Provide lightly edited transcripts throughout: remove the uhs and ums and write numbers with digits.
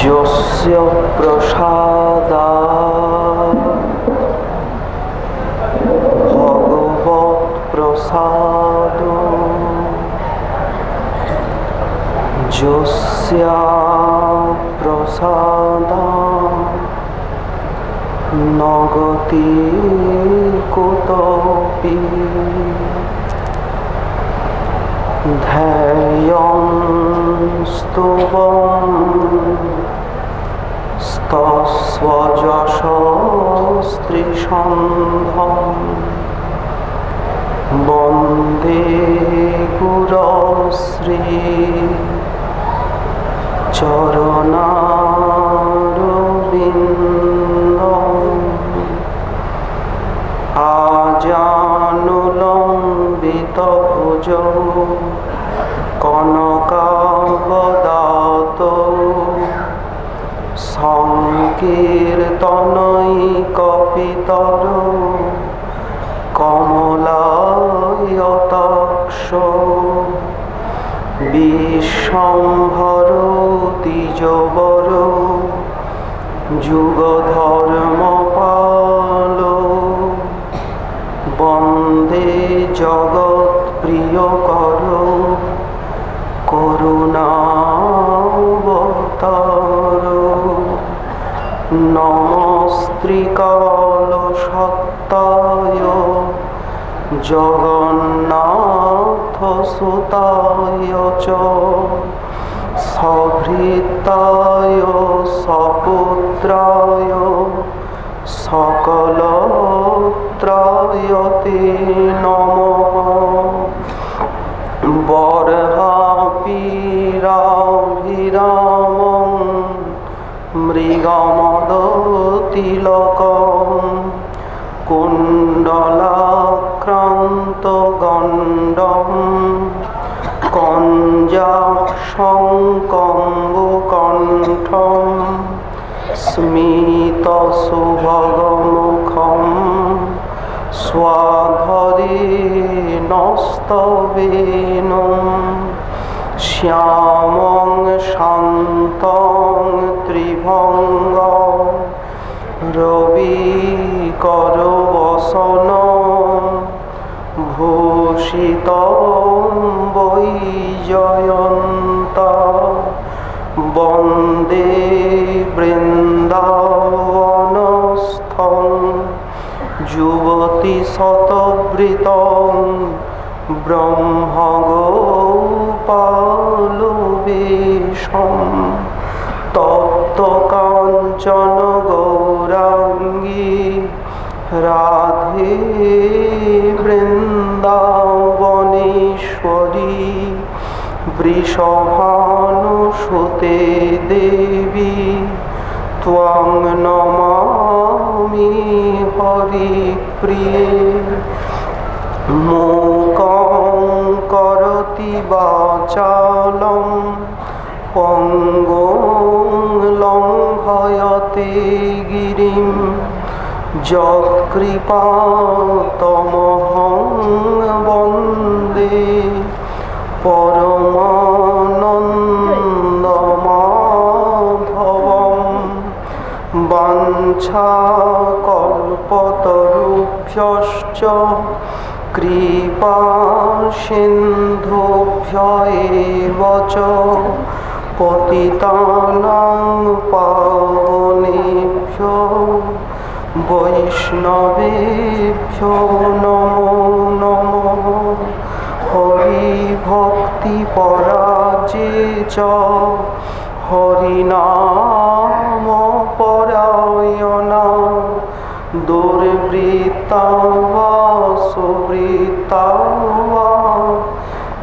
यस्य प्रसादात् भगवत् प्रसादो यस्य प्रसादात् न गतिः कुतोऽपि ध्येयं स्तुवम् तस्वयशस्त्रिसन्धं वन्दे गुरोश्री चरणारविन्दम् आजानुलम्बितभुजौ कनकावदातो संकीर्तनैकपितरो कमलायताक्षो विश्वम्भरो द्विजवरो युगधर्मपालो वन्दे जगत्प्रियकरो करुणावतारो नमस्त्रिकालसत्ताय जगन्नाथसुताय च सभृताय सपुत्राय सकलत्राय ते नमः बर्हापीराभिरामं मृगमदतिलकं कुण्डलाक्रान्तगण्डं कञ्जाक्षं कम्बुकण्ठं स्मितसुभगमुखं स्वाधरेणस्तवेनं श्यामं शान्तं त्रिभङ्गं रविकरवसनं भूषितं वैजयन्तं वन्दे वृन्दावनस्थं युवतिशतवृतं ब्रह्मगोपालवेशं तप्तकाञ्चन गौराङ्गी राधे वृन्दावनेश्वरी वृषभानुसुते देवी त्वां नमामि हरिप्रिये मूकं करोति वाचालं পঙ্গং লঙ্ঘয়তে গিরিম যৎকৃপাতমহং বন্দে পরমানন্দমাধবম বাঞ্ছাকল্পতরুভ্যশ্চ কৃপা সিন্ধুভ্য এব চ পতিতানাং পাবনেভ্যো বৈষ্ণবেভ্যো নমো নমঃ। হরি ভক্তি পরাজে চ হরিনাম পরায়ণা দুর্বৃত্তা বা সুবৃত্তা বা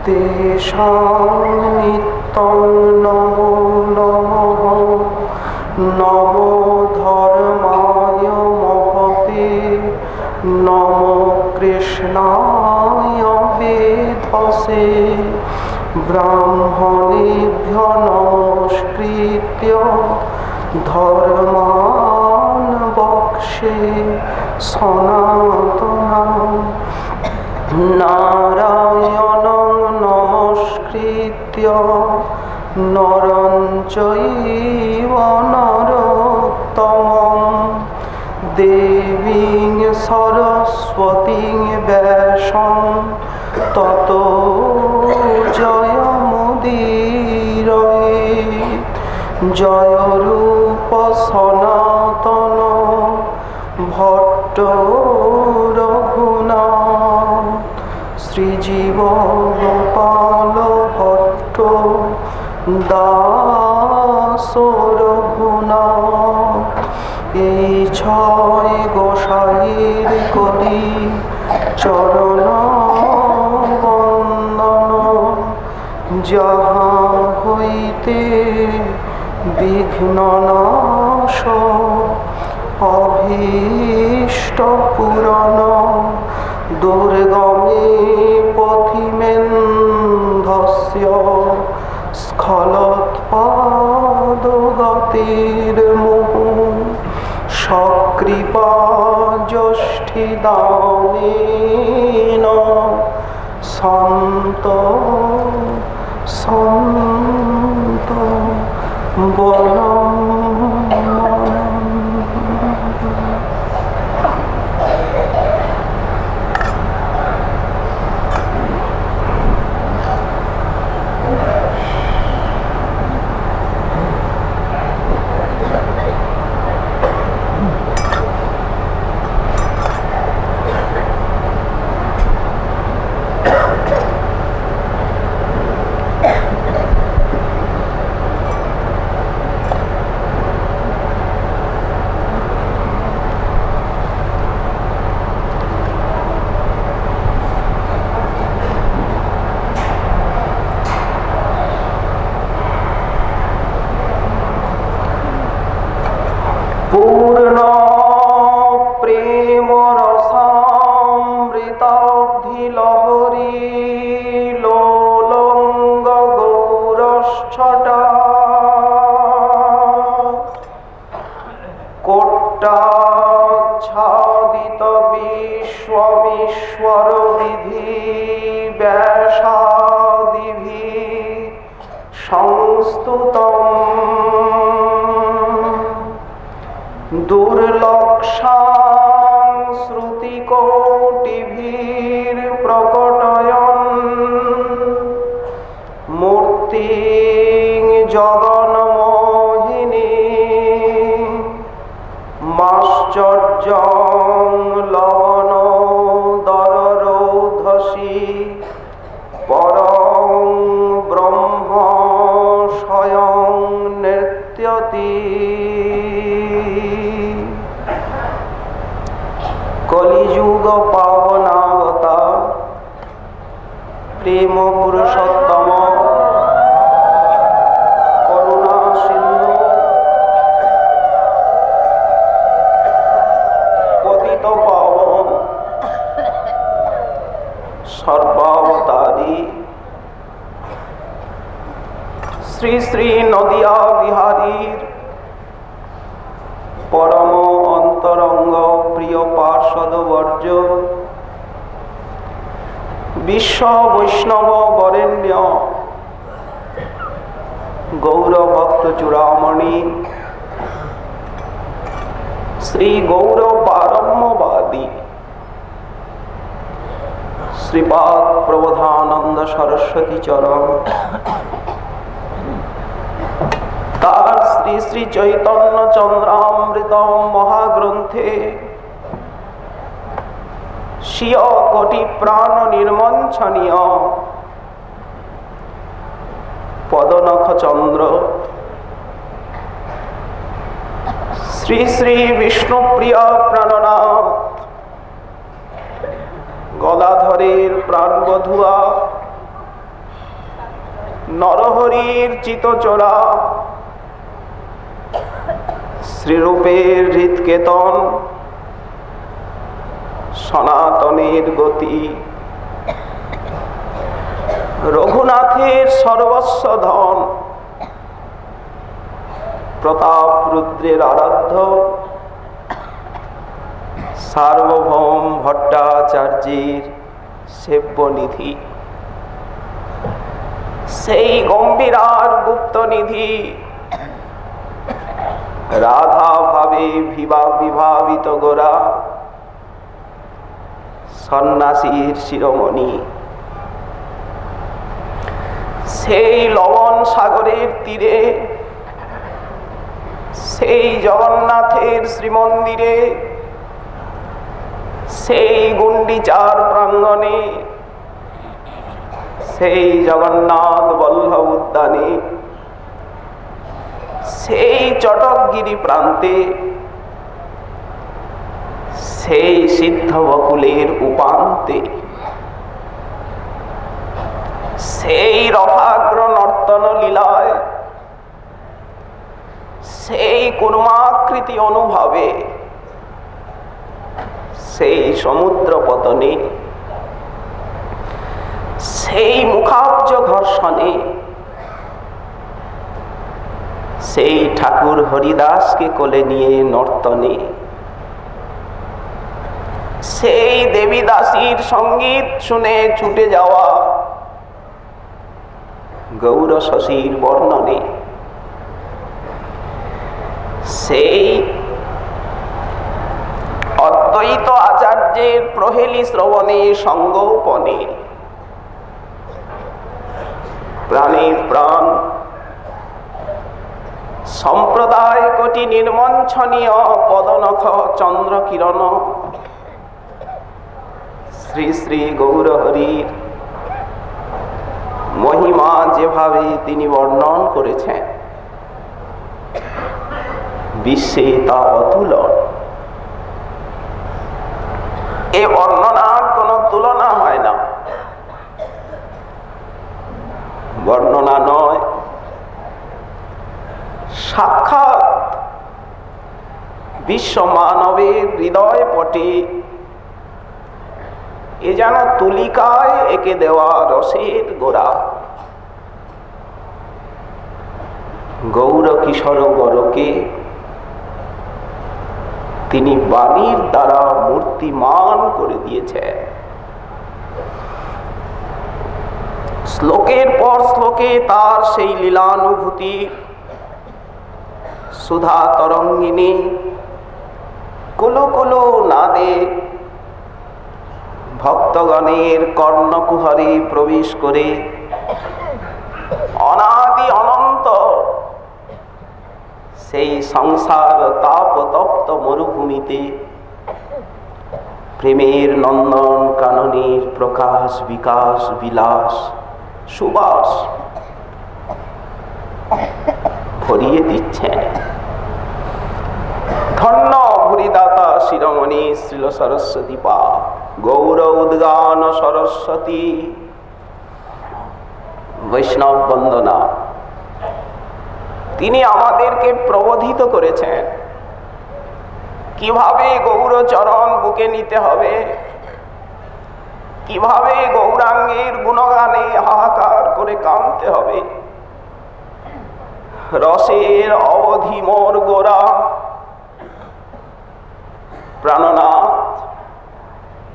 তেষাং নিত্যং নমো নমঃ। নমো ধর্মায় মহতে নমো কৃষ্ণায় বেধসে ব্রাহ্মণেভ্য নমস্কৃত্য ধর্মান বক্ষ্যে সনাতনং। নারায়ণং নমস্কৃত্য নরং চৈব নরোত্তমং দেবীং সরস্বতীং ব্যাসং ততো জয়মুদীরয়েৎ। জয় রূপ সনাতন ভট্ট রঘুনাথ শ্রীজীব গোপাল ভট্ট দাস রঘুনাথ। এই ছয় গোসাইর করি চরণ বন্দন যাহা হইতে বিঘ্ন নাশ অভীষ্ট পূরণ দুর্গমে পথিমেন্ধস্য স্খলৎপাদগতির্মুঃ সকৃপা যষ্ঠিদানেন সন্ত সন্ত বলম। পূর্ণ প্রেম রসামৃতাব্ধি লহরী লোলঙ্গ গৌরশ্ছটা কোট্টাচ্ছাদিত বিশ্বমীশ্বর বিধি ব্যাসাদিভি সংস্তুতম দুর্লক্ষাং শ্রুতিকোটিভির প্রকটয়ন মূর্তিং জগন্মোহিনী মাশ্চর্যং লবণোদররোধসী পরং ব্রহ্ম স্বয়ং নৃত্যতি। কলিযুগ পাবনাবতা প্রেম পুরুষোত্তম শ্রী শ্রী নদিয়া বিহারীর পরম অন্তরঙ্গ প্রিয় পার্ষদবর্য বিশ্ব বৈষ্ণব বরেণ্য গৌর ভক্ত চূড়ামণি শ্রী গৌর পারম্যবাদী শ্রীপাদ প্রবোধানন্দ সরস্বতী চরণ তার শ্রী শ্রী চৈতন্য চন্দ্রামৃত মহাগ্রন্থে স্বীয় কোটি প্রাণ নির্মঞ্চনীয় পদনখ চন্দ্র শ্রী শ্রী বিষ্ণুপ্রিয় প্রাণনাথ গদাধরের প্রাণবধুয়া নরহরির চিতচোরা শ্রীরূপের হৃৎকেতন সনাতনের গতি রঘুনাথের সর্বস্ব ধন প্রতাপ রুদ্রের আরাধ্য সার্বভৌম ভট্টাচার্যের সেব্যনিধি সেই গম্ভীরার গুপ্ত নিধি রাধা ভাবে বিভাবিত গোরা সন্ন্যাসীর শিরোমণি সেই লবণ সাগরের তীরে সেই জগন্নাথের শ্রীমন্দিরে সেই গুন্ডিচার প্রাঙ্গণে সেই জগন্নাথ বল্লভ উদ্যানে সেই চটকগিরি প্রান্তে সেই সিদ্ধ বকুলের উপান্তে সেই রথাগ্র নর্তন লীলায় সেই কুর্মাকৃতি অনুভবে সেই সমুদ্র পতনে সেই মুখাব্জ ঘর্ষণে সেই ঠাকুর হরিদাসকে কোলে নিয়ে নর্তনে সেই দেবী দাসীর সঙ্গীত শুনে ছুটে যাওয়া গৌর শশীর বর্ণনে সেই অদ্বৈত আচার্যের প্রহেলি শ্রবণে সঙ্গোপনে প্রাণে প্রাণ সম্প্রদায় কোটি নির্মঞ্চনীয় পদনখ চন্দ্র কিরণ শ্রী শ্রী গৌর হরির মহিমা যেভাবে তিনি বর্ণন করেছেন বিশ্বে তা অতুলন। এ বর্ণনার কোন তুলনা হয় না, বর্ণনা নয়, সাক্ষাৎ বিশ্ব মানবের হৃদয় পটে এ যেন তুলিকায় এঁকে দেওয়া রসের গোড়া। গৌর কিশোর বরকে তিনি বাণীর দ্বারা মূর্তিমান করে দিয়েছেন। শ্লোকের পর শ্লোকে তার সেই লীলানুভূতি সুধা তরঙ্গিনী কুলু কুলু নাদে ভক্তগণের কর্ণকুহরে প্রবেশ করে অনাদি অনন্ত সেই সংসার তাপতপ্ত মরুভূমিতে প্রেমের নন্দন কাননের প্রকাশ বিকাশ বিলাস সুবাস ভরিয়ে দিচ্ছেন। ধন্য ভুরিদাতা শিরোমণি শ্রীল সরস্বতী পা গৌর উদ্গান সরস্বতী বৈষ্ণব বন্দনা। তিনি আমাদেরকে প্রবোধিত করেছেন কিভাবে গৌর চরণ বুকে নিতে হবে, কিভাবে গৌরাঙ্গের গুণগানে হাহাকার করে কাঁদতে হবে। রসের অবধি মোর গোরা প্রাণনাথ,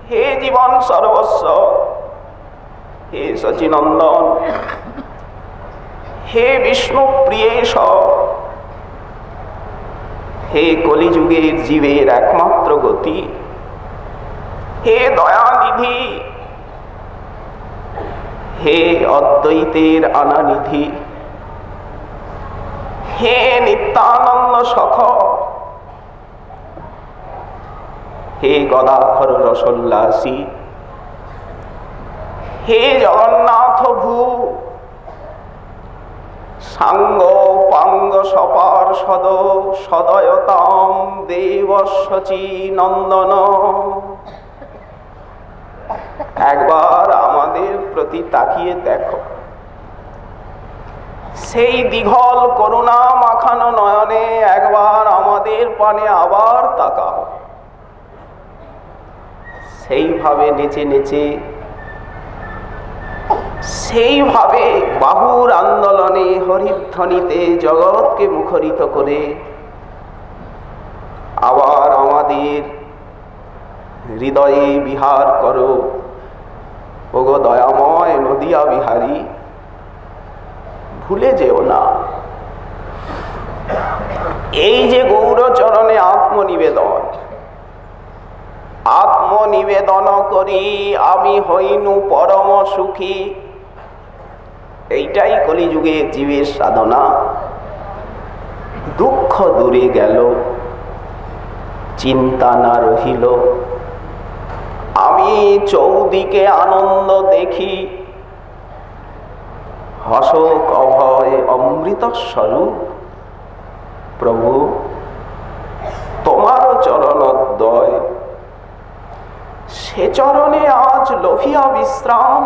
হে জীবন সর্বস্ব, হে সচিনন্দন, হে বিষ্ণু প্রিয়েশ, হে কলিযুগের জীবের একমাত্র গতি, হে দয়ানিধি, হে অদ্বৈতের আনানিধি, হে নিত্যানন্দ সখ, হে গদাধর রসোল্লাসী, হে জগন্নাথ ভূ, সাঙ্গ পাঙ্গ সপার্ষদ সদয়তাম দেবশচী নন্দন। একবার আমাদের প্রতি তাকিয়ে দেখো, সেই দীঘল করুণা মাখানো নয়নে একবার আমাদের পানে আবার তাকাও। সেইভাবে নেচে নেচে, সেইভাবে বাহুর আন্দোলনে হরিধ্বনিতে জগৎকে মুখরিত করে আবার আমাদের হৃদয়ে বিহার করো। ওগো দয়াময় নদিয়া বিহারী, ভুলে যেও না, এই যে গৌরচরণে আত্মনিবেদন, আত্মনিবেদন করি আমি হইনু পরম সুখী, এইটাই কলিযুগে জীবের সাধনা। দুঃখ দূরে গেল, চিন্তা না রহিল, আমি চৌদিকে আনন্দ দেখি, হসক অভয় অমৃত স্বরূপ। প্রভু তোমার চরণোদ্বয়, সে চরণে আজ লোভিয়া বিশ্রাম,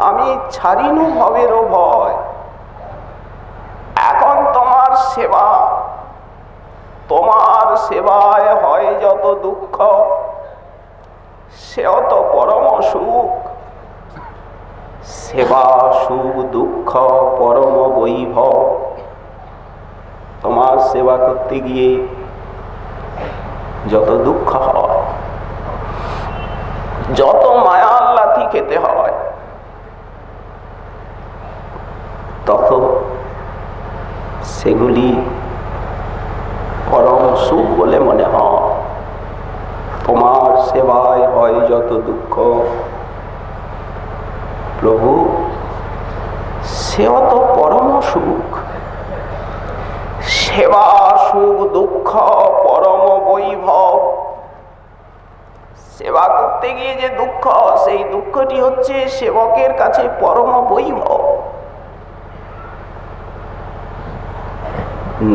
আমি ছাড়িনু ভবেরও ভয়। এখন তোমার সেবা, তোমার সেবায় হয় যত দুঃখ, সেও তো পরম সুখ। সেবা সুখ দুঃখ পরম বৈভব। তোমার সেবা করতে গিয়ে যত দুঃখ হয়, যত মায়ার লাথি খেতে হয়, তত সেগুলি পরম সুখ বলে মনে হয়। তোমার সেবায় হয় যত দুঃখ, প্রভু সেও তো পরম সুখ। সেবা সুখ দুঃখ পরম বৈভব। সেবা করতে গিয়ে যে দুঃখ, সেই দুঃখটি হচ্ছে সেবকের কাছে পরম বৈভব।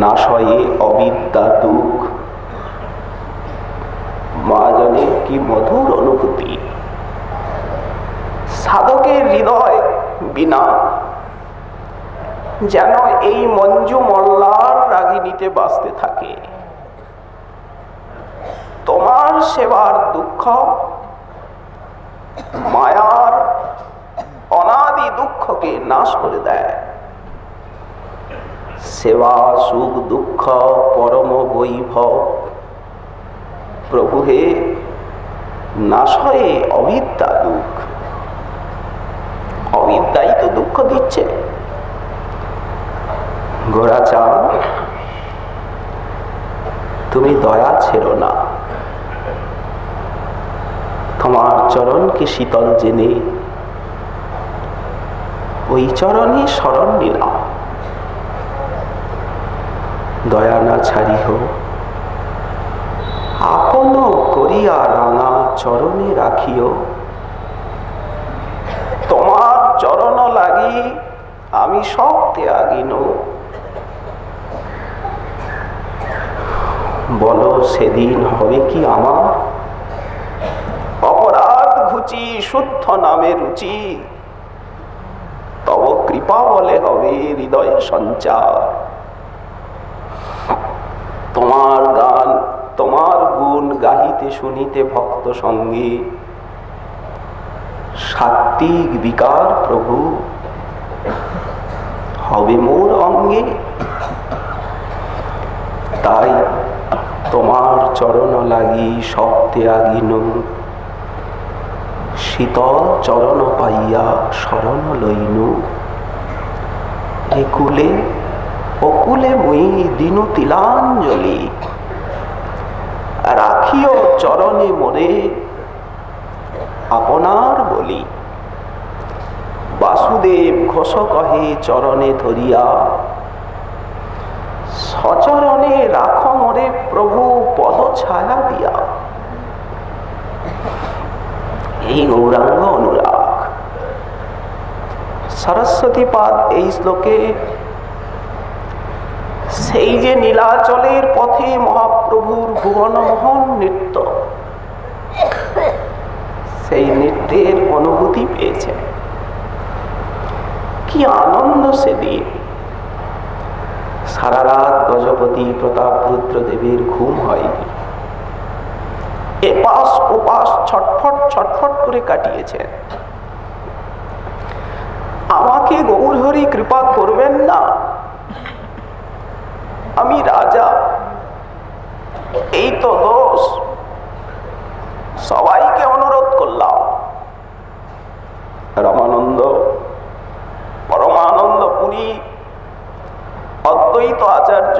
না সয়ে অবিদ্যা দুঃখ, মা জানে কি মধুর অনুভূতি। সাধকের হৃদয় বিনা যেন এই মঞ্জু মল্লার রাগিনীতে বাঁচতে থাকে। তোমার সেবার দুঃখ মায়ার অনাদি দুঃখকে নাশ করে দেয়। সেবা সুখ দুঃখ পরম বৈভব। প্রভু হে, নাশ হয়ে অবিদ্যা দুঃখ। অবিদ্যাই তো দুঃখ দিচ্ছে। গোরাচাঁদ, তুমি দয়া ছেড়ো না। তোমার চরণকে শীতল জেনে ওই চরণে শরণ নিলাম। দয়া না ছাড়িহ, আপন করিয়া রাঙা চরণে রাখিও। তোমার চরণ লাগি আমি সব ত্যাগিন। বলো সেদিন হবে কি আমার অপরাধ ঘুচি শুদ্ধ নামে রুচি। তব কৃপা বলে হবে হৃদয়ে সঞ্চার। তোমার গান তোমার গুণ গাহিতে শুনিতে ভক্ত সঙ্গে সাত্বিক বিকার প্রভু হবে মোর অঙ্গে। তাই তোমার চরণ লাগি সব ত্যাগিন, শীতল চরণ পাইয়া শরণ লইনু। একুলে অকুলে মুই দিনু তিলাঞ্জলি, রাখিও চরণে মোরে আপনার বলি। বাসুদেব ঘোষ কহে চরণে ধরিয়া, সচরণে রাখ মোরে প্রভু পদ ছায়া দিয়া। এই গৌরাঙ্গ অনুরাগ। সরস্বতী পাদ এই শ্লোকে সেই যে নীলাচলের পথে মহাপ্রভুর ভুবনমোহন নৃত্য, সেই নৃত্যের অনুভূতি পেয়েছে। কি আনন্দ সেদিন। সারা রাত গজপতি প্রতাপ রুদ্রদেবের ঘুম হয়নি। এপাশ ওপাশ ছটফট ছটফট করে কাটিয়েছে। আমাকে গৌরহরি কৃপা করবেন না, আমি রাজা, এই তো দোষ। সবাইকে অনুরোধ করলাম। রামানন্দ, পরমানন্দ পুরী, অদ্বৈত আচার্য,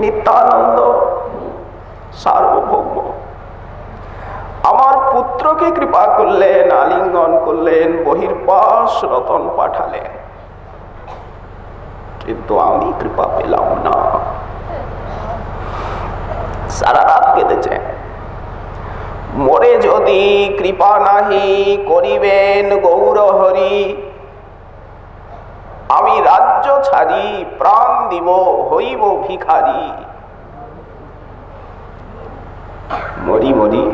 নিত্যানন্দ, সার্বভৌম আমার পুত্রকে কৃপা করলেন, আলিঙ্গন করলেন, বহির্পাশ রতন পাঠালেন, কিন্তু আমি কৃপা পেলাম না। সারা রাত কেঁদেছে। মোরে যদি কৃপা নাহি করিবেন গৌরহরি, আমি রাজ্য ছাড়ি প্রাণ দিব হইব ভিখারি। মরি মরি।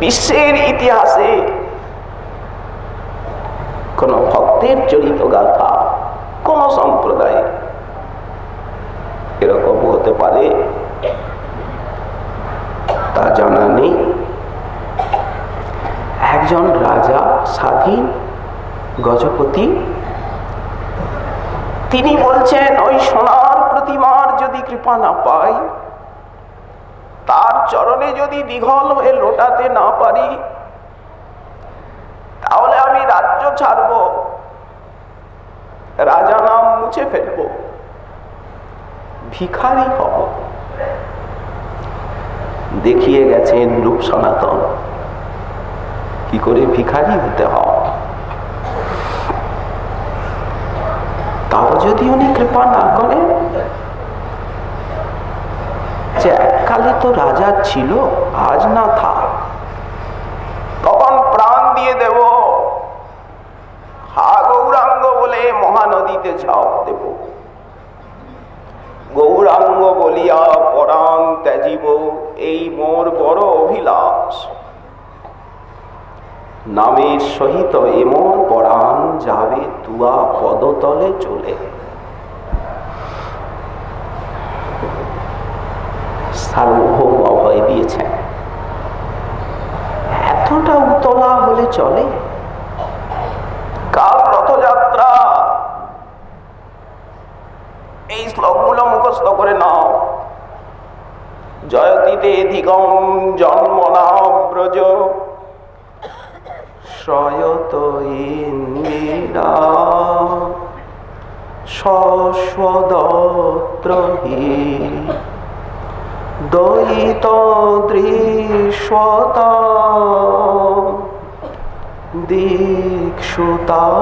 বিশ্বের ইতিহাসে কোন ভক্তের চরিত গাথা, কোন সম্প্রদায় এরকম হতে পারে তা জানা নেই। একজন রাজা, স্বাধীন গজপতি, তিনি বলছেন ওই সোনার প্রতিমার যদি কৃপা না পাই, তার চরণে যদি দীঘল হয়ে লোটাতে না পারি, তাহলে আমি রাজ্য ছাড়ব, রাজা নাম মুছে ফেলব, ভিখারি হব। দেখিয়ে গেছেন রূপ সনাতন কি করে ভিখারি হতে হয়। তাও যদি উনি কৃপা না করেন, যে এককালে তো রাজা ছিল, আজ না থাক, তখন প্রাণ দিয়ে দেব, হা গৌরাঙ্গ বলে মহানদীতে ঝাঁপ দেব। গৌরাঙ্গ বলিয়া পরাণ ত্যাজিব, এই মোর বড় অভিলাষ। নামের সহিত এমন পরাণ যাবে তুয়া পদতলে চলে। সার্বভৌম অভয় দিয়েছেন। এতটা উতলা হলে চলে? কাল রথযাত্রা, এই শ্লোকগুলো মুখস্থ করে নাও। জয়তিতে ধিগম জন্মনা ব্রজ, শ্রয়ত ইন্দিরা শশ্বদত্রহি দয়িত দৃশ্যতা দীক্ষুতাবকা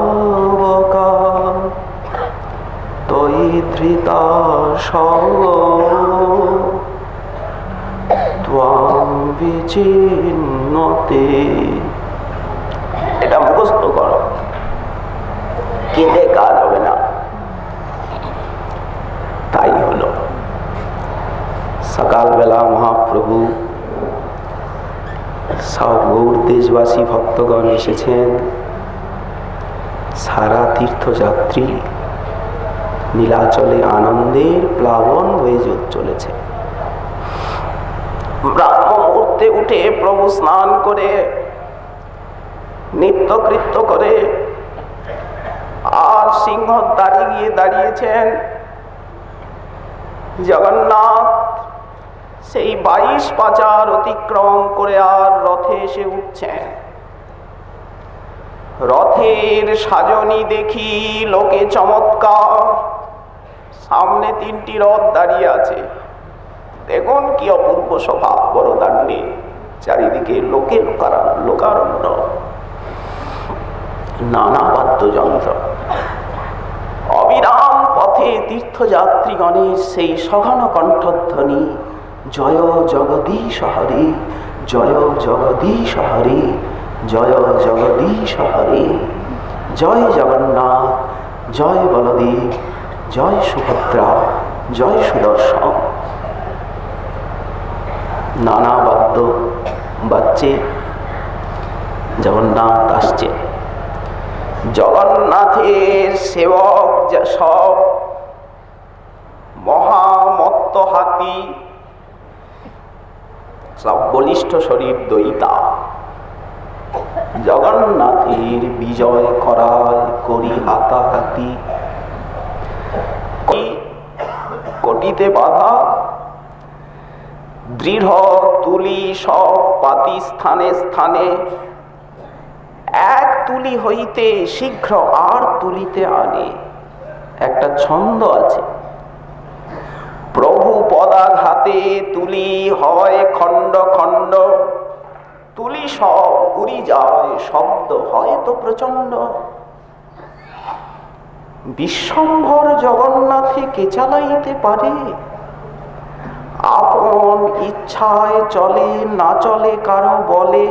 তয়ি ধৃতা সঙ্গ ত্বাং বিচিন্নতে। এটা মুখস্থ করো, কেঁদে কাজ হবে না। তাই হলো সকালবেলা মহাপ্রভু সব গৌর দেশবাসী ভক্তগণ এসেছেন। সারা তীর্থযাত্রী নীলাচলে আনন্দের প্লাবন হয়ে চলেছে। ব্রাহ্ম মুহূর্তে উঠে প্রভু স্নান করে নিত্যকৃত্য করে সিংহ দ্বারে গিয়ে দাঁড়িয়েছেন। জগন্নাথ সেই 22 পাচার অতিক্রম করে আর রথে এসে উঠছেন। রথের সাজনি দেখি লোকে চমৎকার। সামনে 3টি রথ দাঁড়িয়ে আছে। দেখুন কি অপূর্ব শোভা, বড় দাণ্ডে, চারিদিকে লোকে লোকারণ্য, নানা বাদ্যযন্ত্র। অবিরাম পথে তীর্থযাত্রীগণের সেই সঘন কণ্ঠধ্বনি, জয় জগদীশ হরে, জয় জগদীশ হরে, জয় জগদীশ হরে, জয় জগন্নাথ, জয় বলদেব, জয় সুভদ্রা, জয় সুদর্শন। নানা বাদ্য বাজছে, জগন্নাথ আসছে। জগন্নাথের সেবক সব মহামত্ত হাতি, সব বলিষ্ঠ শরীর দইতা। জগন্নাথের বিজয় করায় করি হাতাহাতি। কটিতে বাধা দৃঢ় তুলি সব পাতি স্থানে স্থানে। এক তুলি হইতে শীঘ্র আর তুলিতে আনে। একটা ছন্দ আছে, প্রভু পদাঘাতে তুলি হয় খণ্ড খণ্ড, তুলি সব উড়ি যায়, শব্দ হয় তো প্রচন্ড। বিশ্বম্ভর জগন্নাথে কে চালাইতে পারে? আপন ইচ্ছায় চলে, না চলে কারো বলে।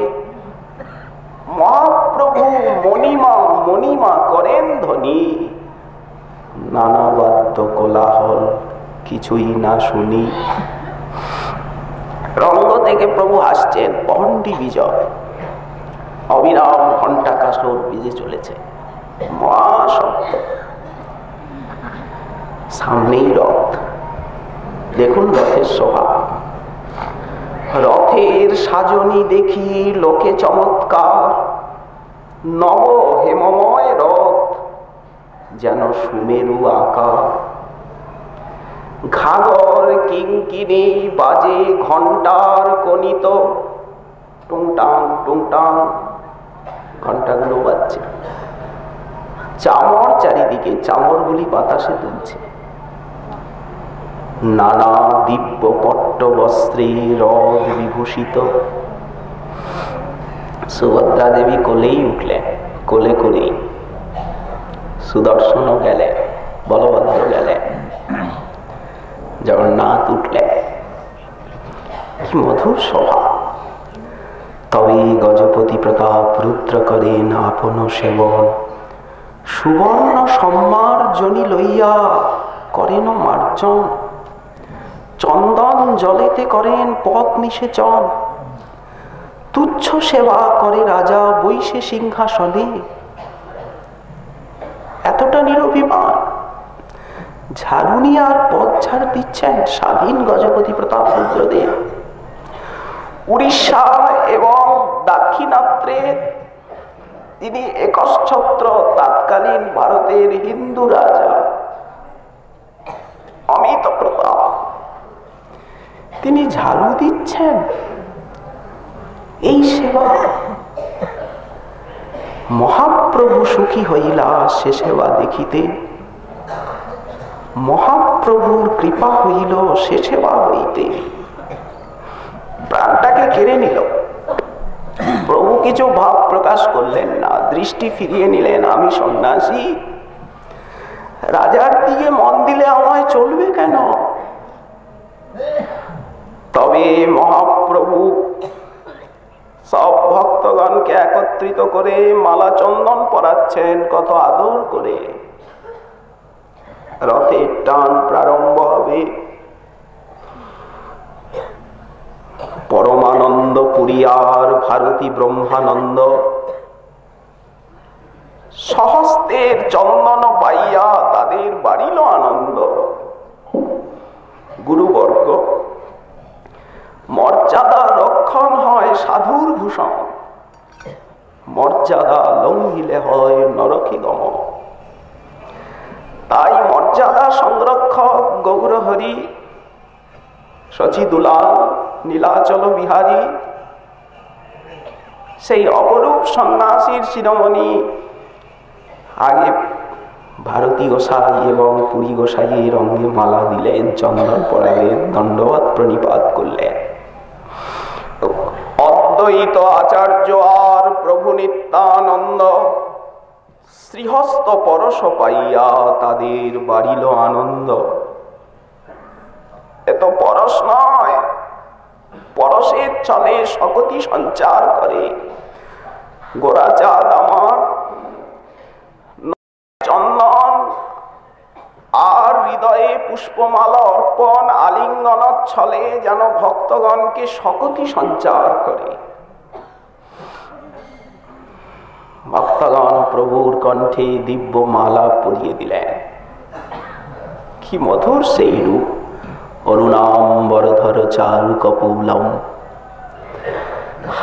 মহাপ্রভু মণিমা মণিমা করেন ধ্বনি, নানা বাদ্য কোলাহল কিছুই না শুনি। রঙ্গ থেকে প্রভু আসছেন, পহণ্ডি বিজয়, অবিরাম ঘণ্টা কাসর বেজে চলেছে, মহাশব্দ। সামনেই রথ, দেখুন রথের শোভা। রথের সাজনি দেখি লোকে চমৎকার। নব হেমময় রথ যেন সুমেরু আকার। ঘাগর কিঙ্কিনি বাজে ঘণ্টার কনিত, টুংটাং টুংটাং ঘণ্টাগুলো বাজছে। চামর চারিদিকে, চামরগুলি বাতাসে দুলছে। নানা দিব্য পট্ট বস্ত্রে রথ বিভূষিত। সুভদ্রা দেবী কোলেই উঠলেন, কোলে করেই। সুদর্শনও গেলেন, বলভদ্র গেলেন, জগন্নাথ উঠলেন। কি মধুর শোভা। তবে গজপতি প্রতাপ রুদ্র করেন আপন সেবন। সুবর্ণ সম্মার জনি লইয়া করেন মার্জন। চন্দন জলেতে করেন পথ নিষেচন। তুচ্ছ সেবা করে রাজা বৈশে সিংহাসনে। এতটা নিরভিমান, ঝাড়ুনি আর পথ ছাড় দিচ্ছেন স্বাধীন গজপতি প্রতাপ রুদ্রদেব। উড়িষ্যা এবং দাক্ষিণাত্রে তিনি একচ্ছত্র তৎকালীন ভারতের হিন্দু রাজা অমিত প্রতাপ। তিনি ঝাড়ু দিচ্ছেন, এই সেবা। মহাপ্রভু সুখী হইলা সে সেবা দেখিতে। মহাপ্রভুর কৃপা হইল সে সেবা হইতে। প্রাণটাকে কেড়ে নিল। প্রভু কিছু ভাব প্রকাশ করলেন না, দৃষ্টি ফিরিয়ে নিলেন। আমি সন্ন্যাসী, রাজার দিকে মন দিলে আমায় চলবে কেন? তবে মহাপ্রভু সব ভক্তগণকে একত্রিত করে মালা চন্দন পরাচ্ছেন কত আদর করে। রথের টান প্রারম্ভ হবে। পরমানন্দ পুরী আর ভারতী ব্রহ্মানন্দ সহস্তের চন্দন পাইয়া তাদের বাড়িল আনন্দ। গুরুবর্গ, মর্যাদা রক্ষণ হয় সাধুর ভূষণ। মর্যাদা লঙ্ঘিলে হয় নরকে গমন। তাই মর্যাদা সংরক্ষক গৌরহরি, সচিদুলাল, নীলাচল বিহারী, সেই অপরূপ সন্ন্যাসীর শিরোমণি আগে ভারতী গোসাই এবং পুরী গোসাইয়ের অঙ্গে মালা দিলেন, চন্দন পরালেন, দণ্ডবত প্রণিপাত করলেন। অদ্বৈত আচার্য আর প্রভু নিত্যানন্দ শ্রীহস্ত পরশ পাইয়া তাদের বাড়িল আনন্দ। এত পরশ নয়, পরশের চলে শকতি সঞ্চার করে। গোরাচাঁদ আমার চন্দন আর হৃদয়ে পুষ্পমালা অর্পণ আলিঙ্গন ছলে যেন ভক্তগণকে শকতি সঞ্চার করে। ভক্তগণ প্রভুর কণ্ঠে দিব্য মালা পরিয়ে দিলেন। কি মধুর সেই রূপ! অরুণাম্বরধর চারু কপৌলম।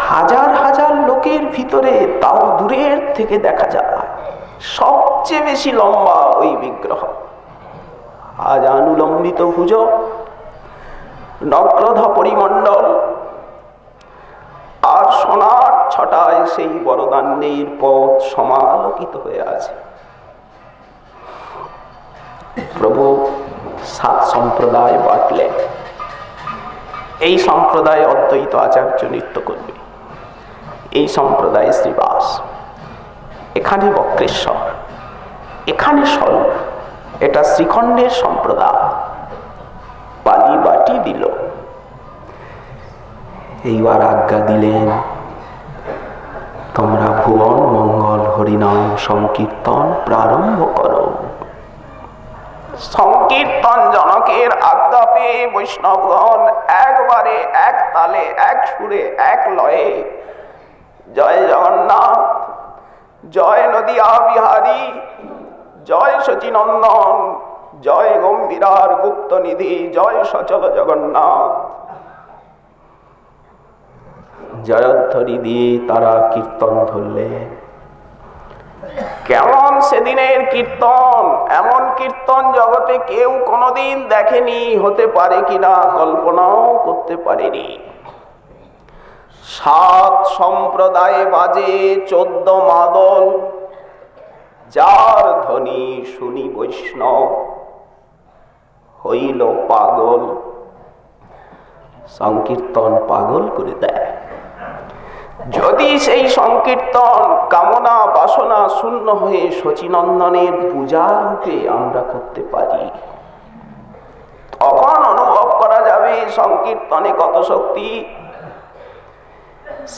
হাজার হাজার লোকের ভিতরে তাও দূরের থেকে দেখা যায় সবচেয়ে বেশি লম্বা ওই বিগ্রহ। আজ অনুলম্বিত ভুজ, নগ্রধ পরিমণ্ডল, আর সোনার ছটায় সেই বরদান্যের পথ সমালোকিত হয়ে আছে। প্রভু 7 সম্প্রদায় বাটলেন। এই সম্প্রদায় অদ্বৈত আচার্য নৃত্য করবে, এই সম্প্রদায় শ্রীবাস, এখানে বক্রেশ্বর, এখানে স্বরূপ। এটা শ্রীখণ্ডের সম্প্রদায়। পালি বাটি দিল। এইবার আজ্ঞা দিলেন, তোমরা ভুবন মঙ্গল হরিনাম সংকীর্তন প্রারম্ভ করো। সংকীর্তন জনকের আজ্ঞা পেয়ে বৈষ্ণবগণ একবারে এক তালে, এক সুরে, এক লয়ে জয় জগন্নাথ, জয় নদিয়া বিহারী, জয় শচীনন্দন, জয় গম্ভীরার গুপ্ত নিধি, জয় সচল জগন্নাথ জয়ধ্বনি দিয়ে তারা কীর্তন ধরলেন। কেমন সেদিনের কীর্তন! এমন কীর্তন জগতে কেউ কোনোদিন দেখেনি, হতে পারে কিনা কল্পনাও করতে পারেনি। 7 সম্প্রদায়ে বাজে 14 মাদল, যার ধ্বনি শুনি বৈষ্ণব হইল পাগল। সংকীর্তন পাগল করে দেয়। যদি সেই সংকীর্তন কামনা বাসনা শূন্য হয়ে শচীনন্দনের পূজা রূপে আমরা করতে পারি, তখন অনুভব করা যাবে সংকীর্তনে কত শক্তি।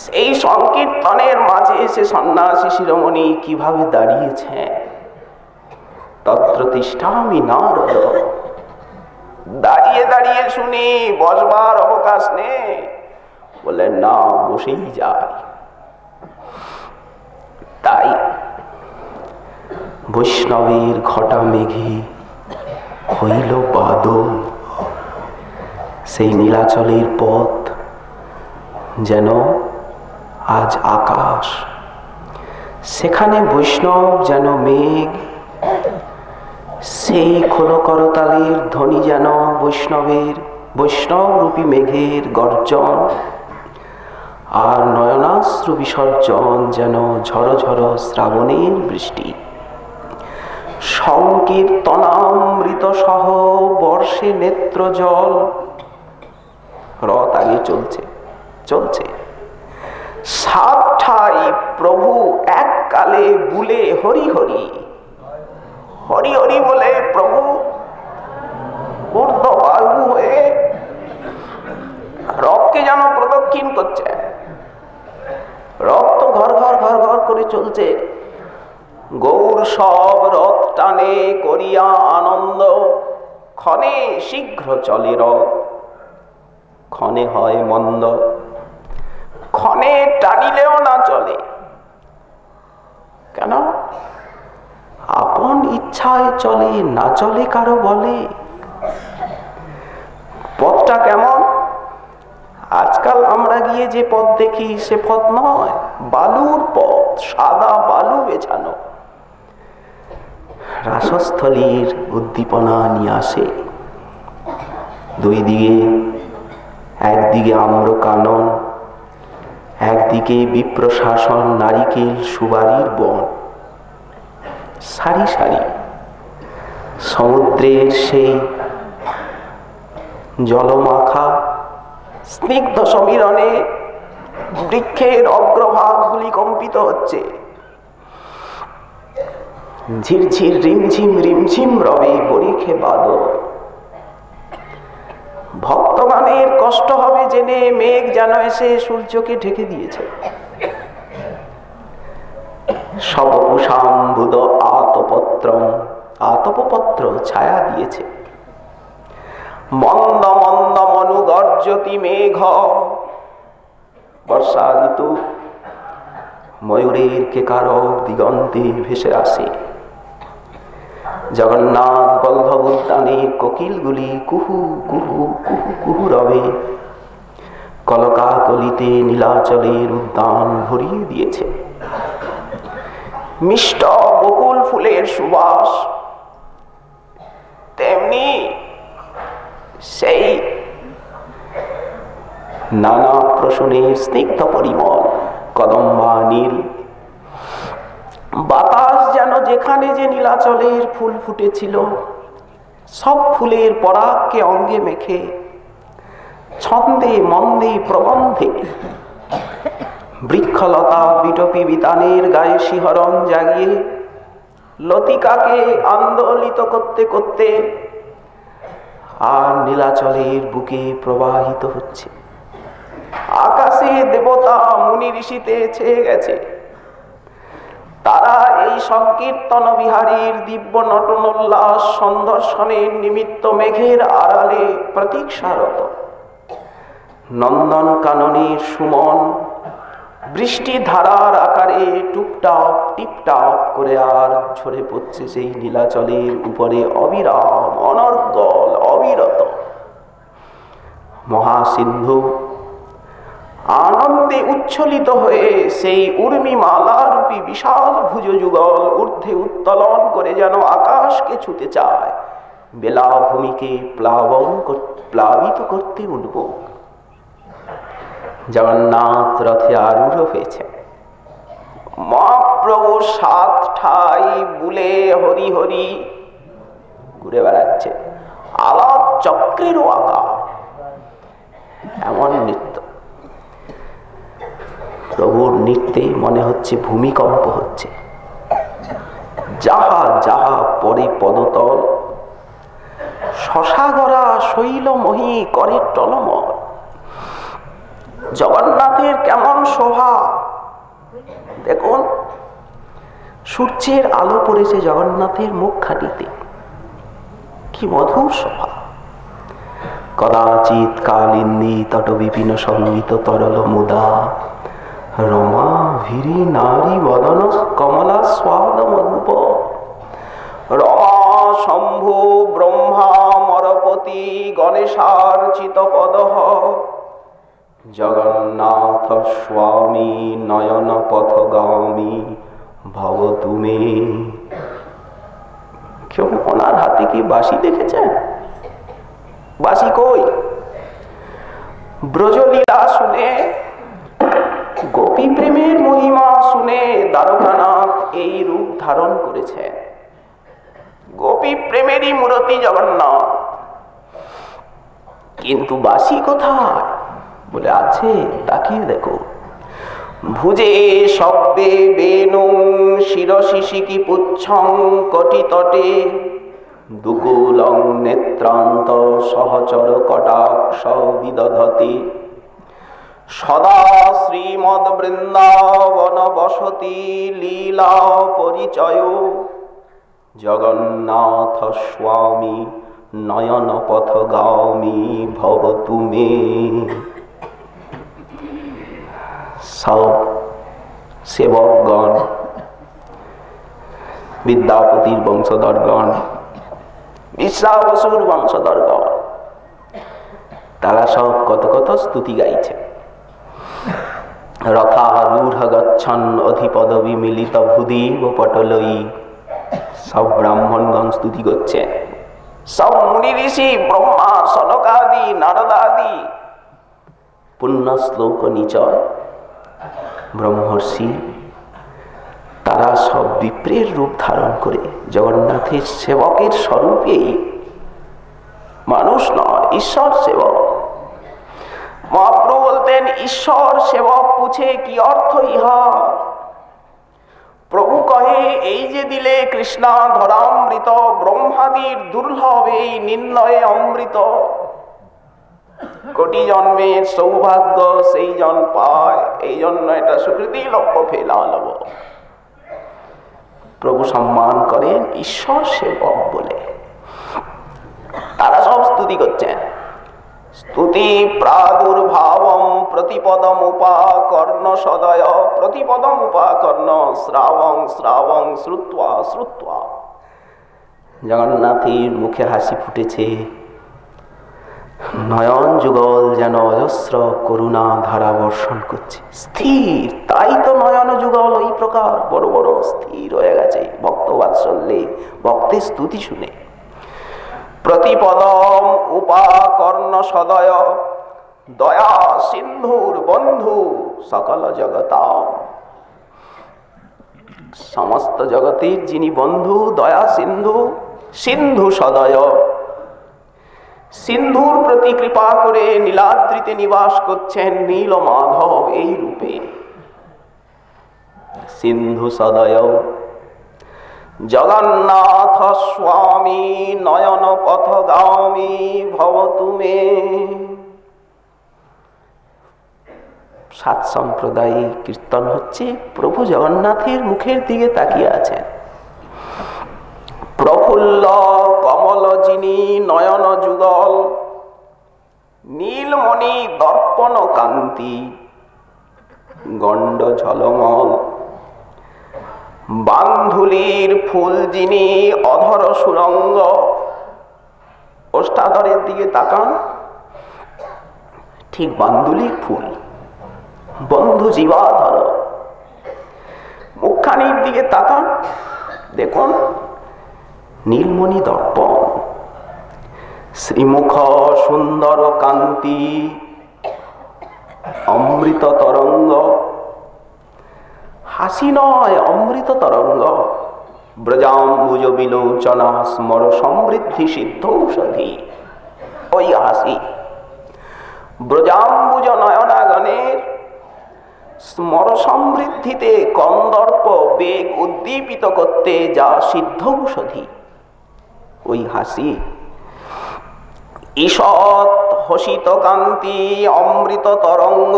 সেই সংকীর্তনের মাঝে এসে সন্ন্যাসী শিরোমণি কিভাবে দাঁড়িয়েছে। তত্র তিষ্ঠামি নারদ। দাঁড়িয়ে দাঁড়িয়ে শুনি, বসবার অবকাশ নেই। বললেন না, বসেই যায়। তাই বৈষ্ণবের ঘটা মেঘে হইল বাদল। সেই নীলাচলের পথ যেন আজ আকাশ, সেখানে বৈষ্ণব যেন মেঘ। সেই খোলো করতালের ধ্বনি যেন বৈষ্ণব রূপী মেঘের গর্জন, আর নয়নাশ্রু বিসর্জন যেন ঝড় ঝড় শ্রাবণের বৃষ্টি। সংকীর্তনামৃত সহ বর্ষে নেত্র জল। রথ আগে চলছে চলছে। 7 ঠাই প্রভু এককালে বুলে হরি হরি হরি হরি বলে প্রভু ঊর্ধ্ববাহু হয়ে রথকে যেন প্রদক্ষিণ করছে। রথ তো ঘর ঘর ঘর ঘর করে চলছে। গৌর সব রথ টানে করিয়া আনন্দ। ক্ষণে শীঘ্র চলে রথ, ক্ষণে হয় মন্দ। ক্ষণে টানিলেও না চলে। কেন? আপন ইচ্ছায় চলে, না চলে কারো বলে। পথটা কেমন? আজকাল আমরা গিয়ে যে পথ দেখি সে পথ নয়, বালুর পথ, সাদা বালু বেছানো। রাসস্থলীর উদ্দীপনা নিয়ে আসে। দুই দিকে, একদিকে আম্রকানন, একদিকে বিপ্রশাসন, নারিকেল সুবারির বন, সারি সারি সমুদ্রের সেই জলমাখা স্নিগ্ধ সমীরণে বৃক্ষের অগ্রভাগগুলি কম্পিত হচ্ছে। ঝিরঝির রিমঝিম রিমঝিম রবে পরীক্ষে বাদল। ভক্তগণের কষ্ট হবে জেনে মেঘ যেন এসে সূর্যকে ঢেকে দিয়েছে। সবপুষাম্বুদ আতপত্রম, আতপপত্র ছায়া দিয়েছে। মন্দ মন্দ মনুগর্জতি মেঘ, বর্ষা ঋতু ময়ূরের কেকারব দিগন্তে ভেসে আসে। জগন্নাথ বল্লভ উদ্যানের কোকিলগুলি কুহু কুহু কুহু কুহু রবে। কলকাকলিতে নীলাচলের উদ্যান ভরিয়ে দিয়েছে। মিষ্ট বকুল ফুলের সুবাস, তেমনি সেই নানা প্রসনের স্নিগ্ধ পরিমল, কদম্বা নীল বাতাস যেন যেখানে যে নীলাচলের ফুল ফুটেছিল সব ফুলের পরাগকে অঙ্গে মেখে ছন্দে মন্দে প্রবন্ধে বৃক্ষলতা বিটপি বিতানের গায়ে শিহরণ জাগিয়ে লতিকাকে আন্দোলিত করতে করতে আর নীলাচলের বুকে প্রবাহিত হচ্ছে। আকাশে দেবতা মুনি ঋষিতে ছেয়ে গেছে। তারা এই সংকীর্তন বিহারীর দিব্য নটনোল্লাস সন্দর্শনের নিমিত্ত মেঘের আড়ালে প্রতীক্ষারত। নন্দন কাননের সুমন বৃষ্টি ধারার আকারে টুপটাপ টিপটাপ করে আর ঝরে পড়ছে সেই নীলাচলের উপরে অবিরাম অনর্গল অবিরত। মহাসিন্ধু আনন্দে উচ্ছ্বলিত হয়ে সেই উর্মিমালা রূপী বিশাল ভুজ যুগল ঊর্ধ্বে উত্তোলন করে যেন আকাশকে ছুতে চায়, বেলাভূমিকে প্লাবিত করতে উন্মুখ। জগন্নাথ রথে আরূঢ় হয়েছে। মহাপ্রভু সাত ঠাই বুলে হরি হরি ঘুরে বেড়াচ্ছে। আলাপ চক্রেরও আকার, এমন নৃত্য। প্রভুর নৃত্যে মনে হচ্ছে ভূমিকম্প হচ্ছে। যাহা যাহা পরে পদতল, শশাগরা শৈলমহী করে টলমল। জগন্নাথের কেমন শোভা দেখুন, সূর্যের আলো পড়েছে জগন্নাথের মুখখানিতে, কি মধুর শোভা। কদাচিৎ কালিন্দী তট বিপিন সঙ্গীত তরল মুদা, রমা ভিরি নারী বদন কমলা স্বাদ মধুপ। রমা শম্ভু ব্রহ্মা মরপতি গণেশার্চিত পদঃ, জগন্নাথ স্বামী নয়ন পথগামী ভব তুমি। কেউ ওনার হাতে কি বাঁশি দেখেছেন? বাঁশি কই? ব্রজলীলা শুনে, গোপী প্রেমের মহিমা শুনে দ্বারকানাথ এই রূপ ধারণ করেছে। গোপী প্রেমেরই মূর্তি জগন্নাথ, কিন্তু বাঁশি কোথায় বলে আছে? তাকিয়ে দেখো। ভুজে শব্দে বেনু শিরশিশিকি পুচ্ছং কটি তটে, দুকুলং নেত্রান্ত সহচর কটাক্ষ বিদধতি। সদা শ্রীমদ বৃন্দাবন বসতি লীলা পরিচয়, জগন্নাথ স্বামী নয়ন পথগামী ভব তুমি। সব সেবকগণ, বিদ্যাপতির বংশধরগণ, বিশ্বাবসুর বংশধরগণ, তারা সব কত কত স্তুতি গাইছে। রথারূঢ় গচ্ছন অধিপদবি মিলিত ভূদেব পটলই, সব ব্রাহ্মণগণ স্তুতি করছেন, সব মুনি ঋষি ব্রহ্মা সনকাদি নারদাদি পুণ্যশ্লোক নিচয় ব্রহ্মর্ষি, তারা সব বিপ্রের রূপ ধারণ করে জগন্নাথের সেবকের স্বরূপেই, মানুষ নয় ঈশ্বর সেবক। মহাপ্রভু বলতেন, ঈশ্বর সেবক পুছে কি অর্থ ইহা। প্রভু কহে, এই যে দিলে কৃষ্ণা ধরামৃত, ব্রহ্মাদির দুর্লভ এই নির্ণয়ে অমৃত, কোটি জন্মের সৌভাগ্য সেই জন পায়, এই জন্য এটা সুকৃতি লক্ষ্য ফেলা লব। প্রভু সম্মান করেন ঈশ্বর সেবক বলে। তারা সব স্তুতি করছেন। স্তুতি প্রাদুর্ভাবম প্রতিপদম উপাকর্ণ সদয়, প্রতিপদম উপাকর্ণ শ্রাবং শ্রাবং শ্রুত্বা শ্রুত্বা। জগন্নাথের মুখে হাসি ফুটেছে, নয়ন যুগল যেন অজস্র করুণা ধারা বর্ষণ করছে। স্থির, তাই তো নয়ন যুগল ওই প্রকার বড় বড় স্থির হয়ে গেছে ভক্ত বাৎসল্যে, ভক্তের স্তুতি শুনে। প্রতিপদম উপাকর্ণ সদয়, দয়া সিন্ধুর বন্ধু সকল জগতাম। সমস্ত জগতের যিনি বন্ধু, দয়া সিন্ধু, সিন্ধু সদয়, সিন্ধুর প্রতি কৃপা করে নীলাদ্রিতে নিবাস করছেন নীল মাধব এই রূপে। সিন্ধু সদয় জগন্নাথ স্বামী নয়ন পথগামী ভবতু মে। সাত সম্প্রদায় কীর্তন হচ্ছে, প্রভু জগন্নাথের মুখের দিকে তাকিয়ে আছেন। প্রফুল্ল কমল যিনি নয়ন যুগল, নীলমণি দর্পণ কান্তি গণ্ড ঝলমল। বান্ধুলির ফুল যিনি অধর সুরঙ্গ, ওষ্ঠাধরের দিকে তাকান, ঠিক বান্ধুলির ফুল, বন্ধু জীবাধর। মুখখানির দিকে তাকান, দেখুন নীলমণি দর্পণ। শ্রীমুখ সুন্দর কান্তি অমৃত তরঙ্গ, হাসি নয় অমৃত তরঙ্গ। ব্রজাম্বুজ বিলোচনা স্মর সমৃদ্ধি সিদ্ধ ঔষধি, ওই হাসি। ব্রজাম্বুজ নয়নাগণের স্মর সমৃদ্ধিতে কন্দর্প বেগ উদ্দীপিত করতে যা সিদ্ধ ঔষধি, ওই হাসি। ঈষৎ হসিত কান্তি অমৃত তরঙ্গ,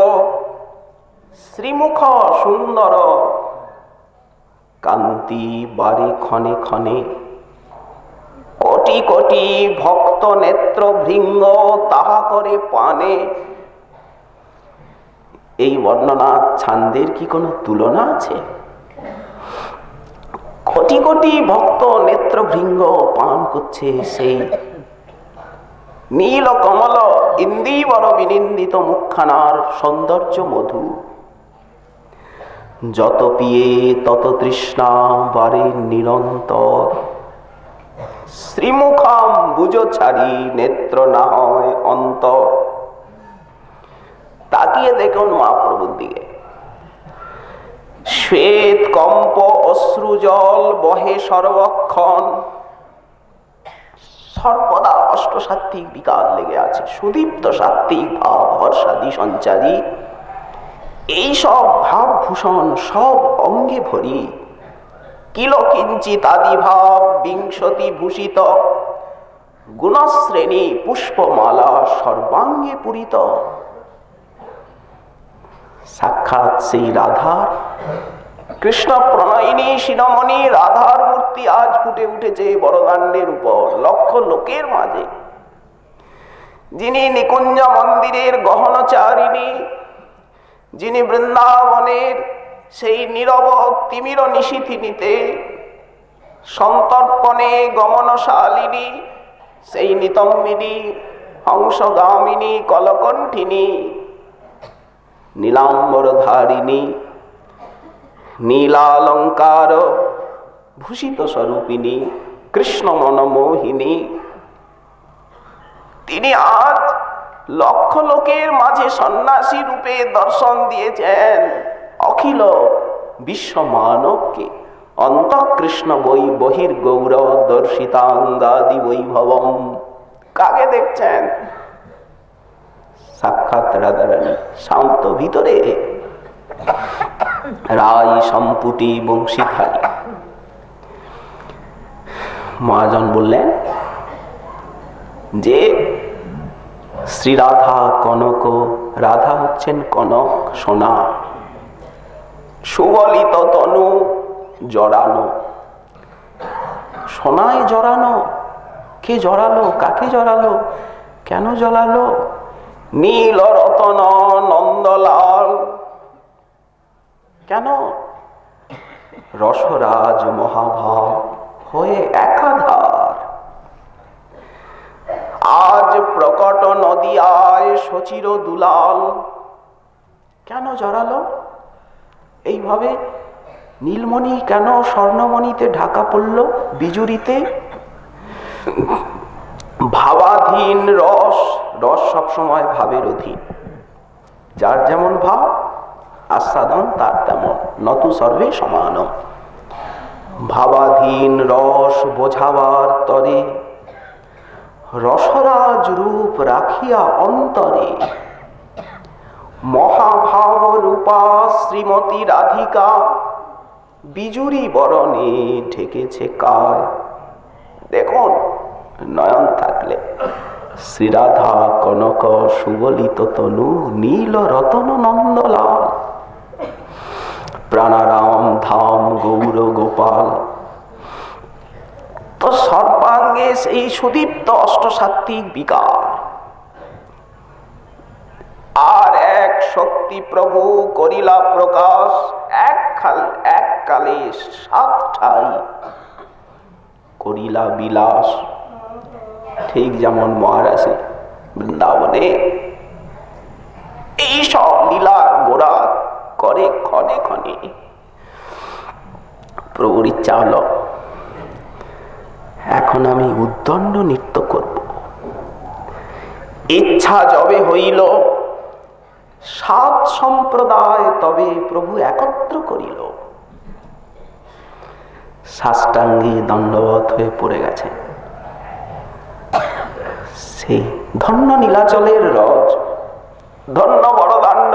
শ্রীমুখ সুন্দর কান্তি বারে ক্ষণে ক্ষণে। কোটি কোটি ভক্ত নেত্র ভৃঙ্গ তাহা করে পানে। এই বর্ণনা ছান্দের কি কোনো তুলনা আছে? কোটি কোটি ভক্ত নেত্র ভৃঙ্গ পান করছে সেই নীল কমল ইন্দিবর বিনিন্দিত মুখখানার সৌন্দর্য মধু। যত পিয়ে তত তৃষ্ণা বারে নিরন্তর, শ্রীমুখাম বুজ ছাড়ি নেত্র না হয় অন্তর। তাকিয়ে দেখুন মহাপ্রভুর দিকে, শ্বেত কম্প অশ্রু জল বহে সর্বক্ষণ। সর্বদা অষ্টসাত্ত্বিক বিকার লেগে আছে, সুদীপ্ত সাত্ত্বিক ভাব হর্ষাদি সঞ্চারী। এই সব ভাবভূষণ সব অঙ্গে ভরি। কিল কিঞ্চিত আদি ভাব বিংশতি ভূষিত, গুণশ্রেণী পুষ্পমালা সর্বাঙ্গে পূরিত। সাক্ষাৎ সেই রাধার, কৃষ্ণ প্রণয়িনী শিরোমণি রাধার মূর্তি আজ ফুটে উঠেছে বড়দাণ্ডের উপর লক্ষ লোকের মাঝে। যিনি নিকুঞ্জ মন্দিরের গহনচারিণী, যিনি বৃন্দাবনের সেই নীরব তিমির নিশীথিনীতে সন্তর্পণে গমনশালিনী, সেই নিতম্বিনী হংসগামিনী কলকণ্ঠিনী নীলাম্বর ধারিণী, নীলালঙ্কার ভূষিত স্বরূপিণী, কৃষ্ণ মনমোহিনী, তিনি আজ লক্ষ লোকের মাঝে সন্ন্যাসী রূপে দর্শন দিয়েছেন অখিল বিশ্ব মানবকে। অন্তঃকৃষ্ণ বহির গৌর দর্শিতাঙ্গাদি বৈভবম। কাকে দেখছেন? সাক্ষাৎ রাধারানী। শান্ত ভিতরে রায় সম্পুটি বংশীধারী। মহাজন বললেন যে শ্রী রাধা কনক, রাধা হচ্ছেন কনক, সোনা, সুবলিত তনু, জড়ানো, সোনায় জড়ানো। কে জড়ালো? কাকে জড়ালো? কেন জড়ালো? নীল রতন নন্দলাল। কেন? রসরাজ মহাভাব হয়ে একাধার। আজ প্রকট নদিয়ায় সচির দুলাল। কেন জড়ালো এইভাবে? নীলমণি কেন স্বর্ণমণিতে ঢাকা পড়ল? বিজুরিতে ভাবাধীন রস। রস সবসময় ভাবের অধীন। যার যেমন ভাব আস্বাদন তার তেমন। নতু সর্বে সমান। ভাবাধীন রস বোঝাবার তরে, রসরাজ রূপ রাখিয়া অন্তরে, মহাভাব রূপা শ্রীমতী রাধিকা, বিজুরি বরণে ঢেকেছে কায়। দেখুন, নয়ন থাকলে শ্রীরাধা কনক, সুবলিত তনু, নীল রতন নন্দলাল, প্রাণারাম ধাম গৌর গোপাল। তো সর্বাঙ্গে সেই সুদীপ্ত অষ্টসাত্ত্বিক বিকার। আর এক শক্তি প্রভু করিলা প্রকাশ, এককালে সাত ঠাই করিলা বিলাস। ঠিক যেমন মহারাশি বৃন্দাবনে এই সব লীলা গোড়া করে ক্ষণে ক্ষণে। প্রভুর ইচ্ছা হলো এখন আমি উদ্দণ্ড নৃত্য করব। ইচ্ছা যবে হইল সাত সম্প্রদায় তবে প্রভু একত্র করিল। সাষ্টাঙ্গে দণ্ডবত হয়ে পড়ে গেছে। সেই ধন্য নীলাচলের রজ, ধন্য বড়দাণ্ড,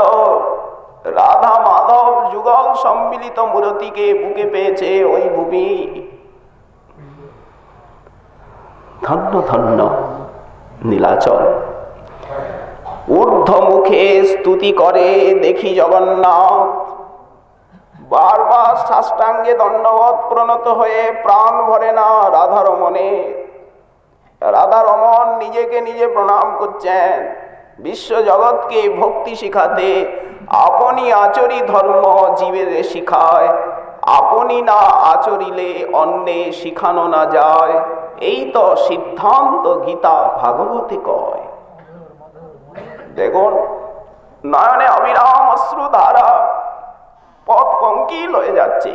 রাধা মাধব যুগল সম্মিলিত মূরতিকে বুকে পেয়েছে ওই ভূমি। ধন্য ধন্য নীলাচল। ঊর্ধ্ব মুখে স্তুতি করে দেখি জগন্নাথ, বারবার সাষ্টাঙ্গে দণ্ডবত প্রণত হয়ে প্রাণ ভরে না রাধার মনে। রাধারমণ নিজেকে নিজে প্রণাম করছেন। বিশ্ব জগৎকে ভক্তি শিখাতে আপনি আচরি ধর্ম জীবের শিখায়, আপনি না আচরিলে অন্যে শিখানো না যায়। এই তো সিদ্ধান্ত গীতা ভাগবতে কয়। দেখুন, নয়নে অবিরাম অশ্রু ধারা, পথ পঙ্কিল হয়ে যাচ্ছে।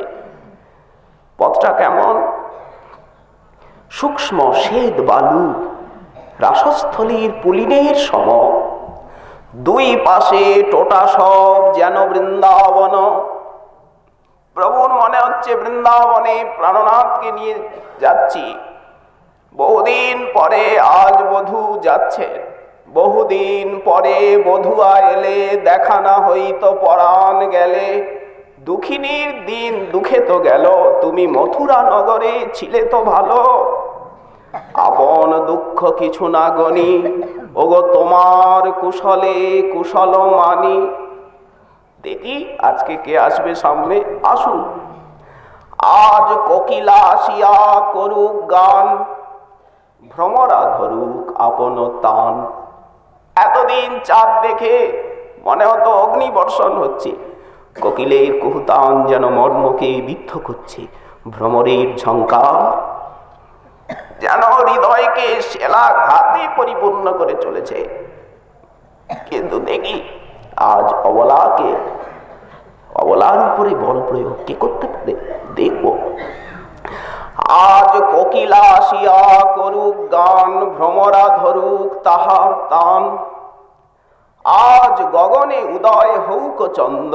পথটা কেমন? সূক্ষ্ম শ্বেত বালু, রাসস্থলীর পুলিনের সম। দুই পাশে টোটা সব যেন বৃন্দাবন। প্রভুর মনে হচ্ছে বৃন্দাবনে প্রাণনাথকে নিয়ে যাচ্ছি। বহুদিন পরে আজ বধূ যাচ্ছেন। বহুদিন পরে বধূয়া এলে দেখা না হইত পরাণ গেলে। দুঃখিনীর দিন দুঃখে তো গেল, তুমি মথুরা নগরে ছিলে তো ভালো। আপন দুঃখ কিছু না গনি, ওগো তোমার কুশলে কুশল মানি। দেখি আজকে কে আসবে সামনে। আসুন, আজ কোকিলা আসিয়া করুক গান, ভ্রমরা ধরুক আপন তান। এতদিন চাঁদ দেখে মনে হতো অগ্নি বর্ষণ হচ্ছে। কোকিলের কুহুতান যেন মর্মকে বিদ্ধ করছে। ভ্রমরের ঝঙ্কার যেন হৃদয়কে শেলা ঘাতে পরিপূর্ণ করে চলেছে। কিন্তু দেখি আজ অবলার উপরে বল প্রয়োগ কে করতে পারে। দেখব আজ কোকিলা আসিয়া করুক গান, ভ্রমরা ধরুক তাহার তান। আজ গগনে উদয় হউক চন্দ,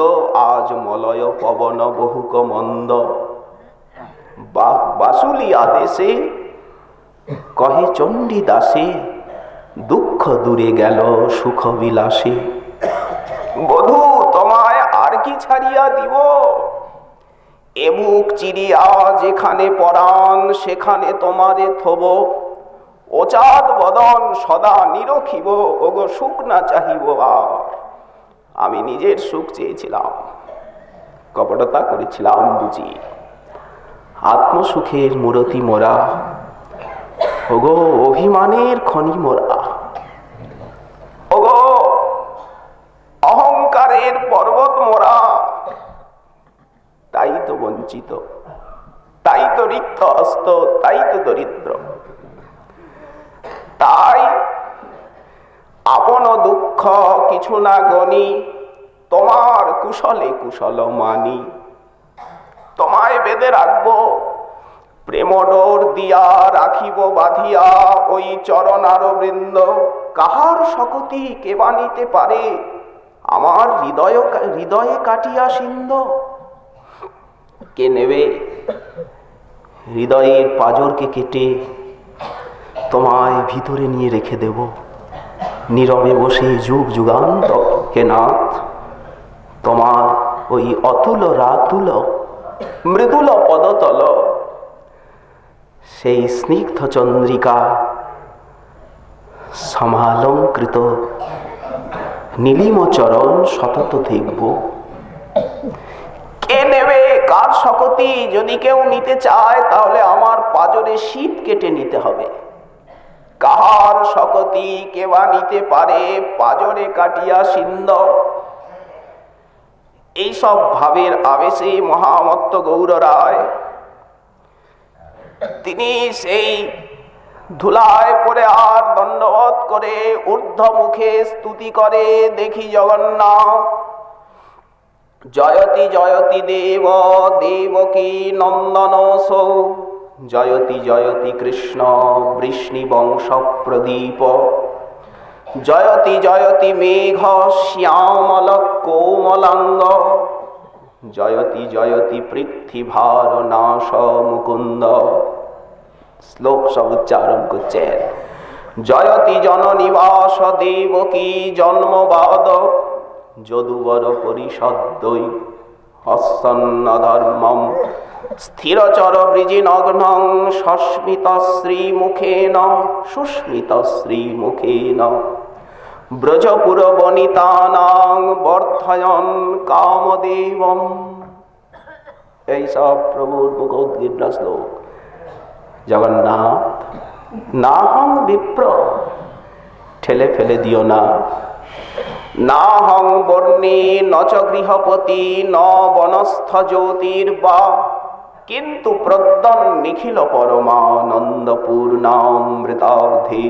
আজ মলয় পবন বহুক মন্দ। বাসুলি আদেশে কহে চণ্ডী দাসে, দুঃখ দূরে গেল সুখ বিলাসে। বধূ তোমায় আর কি ছাড়িয়া দিব, এ বুক চিরিয়া যেখানে পরাণ সেখানে তোমারে থব। ও চাঁদ বদন সদা নিরখিব, ওগো সুখ না চাহিব আর। আমি নিজের সুখ চেয়েছিলাম, কপটতা করেছিলাম বুঝি। আত্মসুখের মূরতি মোরা, ওগো অভিমানের খনি মোরা। ওগো অহংকারের পর্বত মোরা, তাই তো বঞ্চিত, তাই তো রিক্ত হস্ত, তাই তো দরিদ্র। তাই আপন দুঃখ কিছু না গনি, তোমার কুশলে কুশল মানি। তোমায় বেঁধে রাখবো প্রেম ডোর দিয়া, রাখিব বাঁধিয়া ওই চরণার বৃন্দ। কাহার শকতি কে বানিতে পারে, আমার হৃদয়ে কাটিয়া সিন্ধু। কে নেবে হৃদয়ের পাঁজরকে কেটে, তোমায় ভিতরে নিয়ে রেখে দেব নীরবে বসে যুগ যুগান্ত। হে নাথ, তোমার ওই অতুল রাতুল মৃদুল পদতল, সেই স্নিগ্ধ চন্দ্রিকা সমালঙ্কৃত নীলিম চরণ সতত দেখব। কে নেবে কার শকতি? যদি কেউ নিতে চায় তাহলে আমার পাঁজরে শীত কেটে নিতে হবে। কাহার শকতি কে বা নিতে পারে, পাঁজরে কাটিয়া সিন্ধ। এইসব ভাবের আবেশে মহামত্ত গৌর রায় তিনি সেই ধুলায় পড়ে আর দণ্ডবত করে ঊর্ধ্ব মুখে স্তুতি করে, দেখি জগন্নাথ। জয়তি জয়তি দেব দেবকী নন্দন সৌ, জয়তি জয়তি কৃষ্ণ বৃষ্ণি বংশ প্রদীপ। জয়তি জয়তি মেঘ শ্যামল কোমলাঙ্গ, জয়তি জয়তি পৃথিভার নাশ মুকুন্দ। শ্লোক সব উচ্চারণ করছেন। জয়তি জননিবাস দেবকী জন্মবাদ, যদুবর পরিষদ্বৈ হস্সন্ন ধর্মম। স্থিরচর বৃজিনগ্নং সস্মিত শ্রীমুখেন, সুস্মিত শ্রীমুখেন। ব্রজপুর বনিতানাং বর্ধয়ন কামদেবম। এইসব প্রভুর মুখোদ্গীর্ণ শ্লোক। জগন্নাথ, নাহং বিপ্র, ঠেলে ফেলে দিও না। না হং বর্ণী নচ গৃহপতি, ন বনস্থ জ্যোতির্বা। কিন্তু প্রদ্যন নিখিল পরমানন্দ পূর্ণামৃতাব্ধে,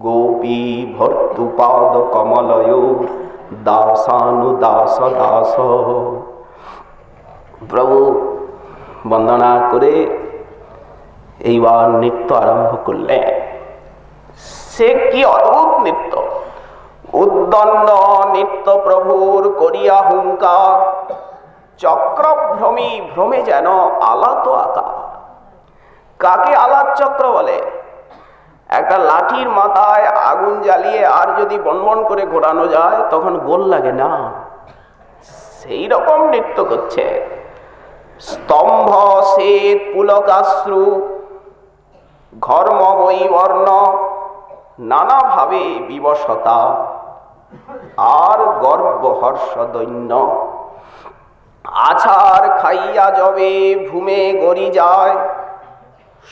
গোপী ভর্তুপাদ কমলয় দাসানুদাস দাস। প্রভু বন্দনা করে এইবার নৃত্য আরম্ভ করলেন। সে কি অদ্ভুত নৃত্য! উদ্দণ্ড নৃত্য প্রভুর করিয়া হুঙ্কার। চক্রভ্রমী ভ্রমে যেন আলাত আকার। কাকে আলাত চক্র বলে? একটা লাঠির মাথায় আগুন জ্বালিয়ে আর যদি বনবন করে ঘোরানো যায় তখন গোল লাগে না, সেই রকম নৃত্য করছে। স্তম্ভ শ্বেত পুলকাশ্রু, ঘর্ম বৈবর্ণ, নানাভাবে বিবশতা আর গর্ব হর্ষ দৈন্য। আছাড় খাইয়া যবে ভূমে গড়ি যায়,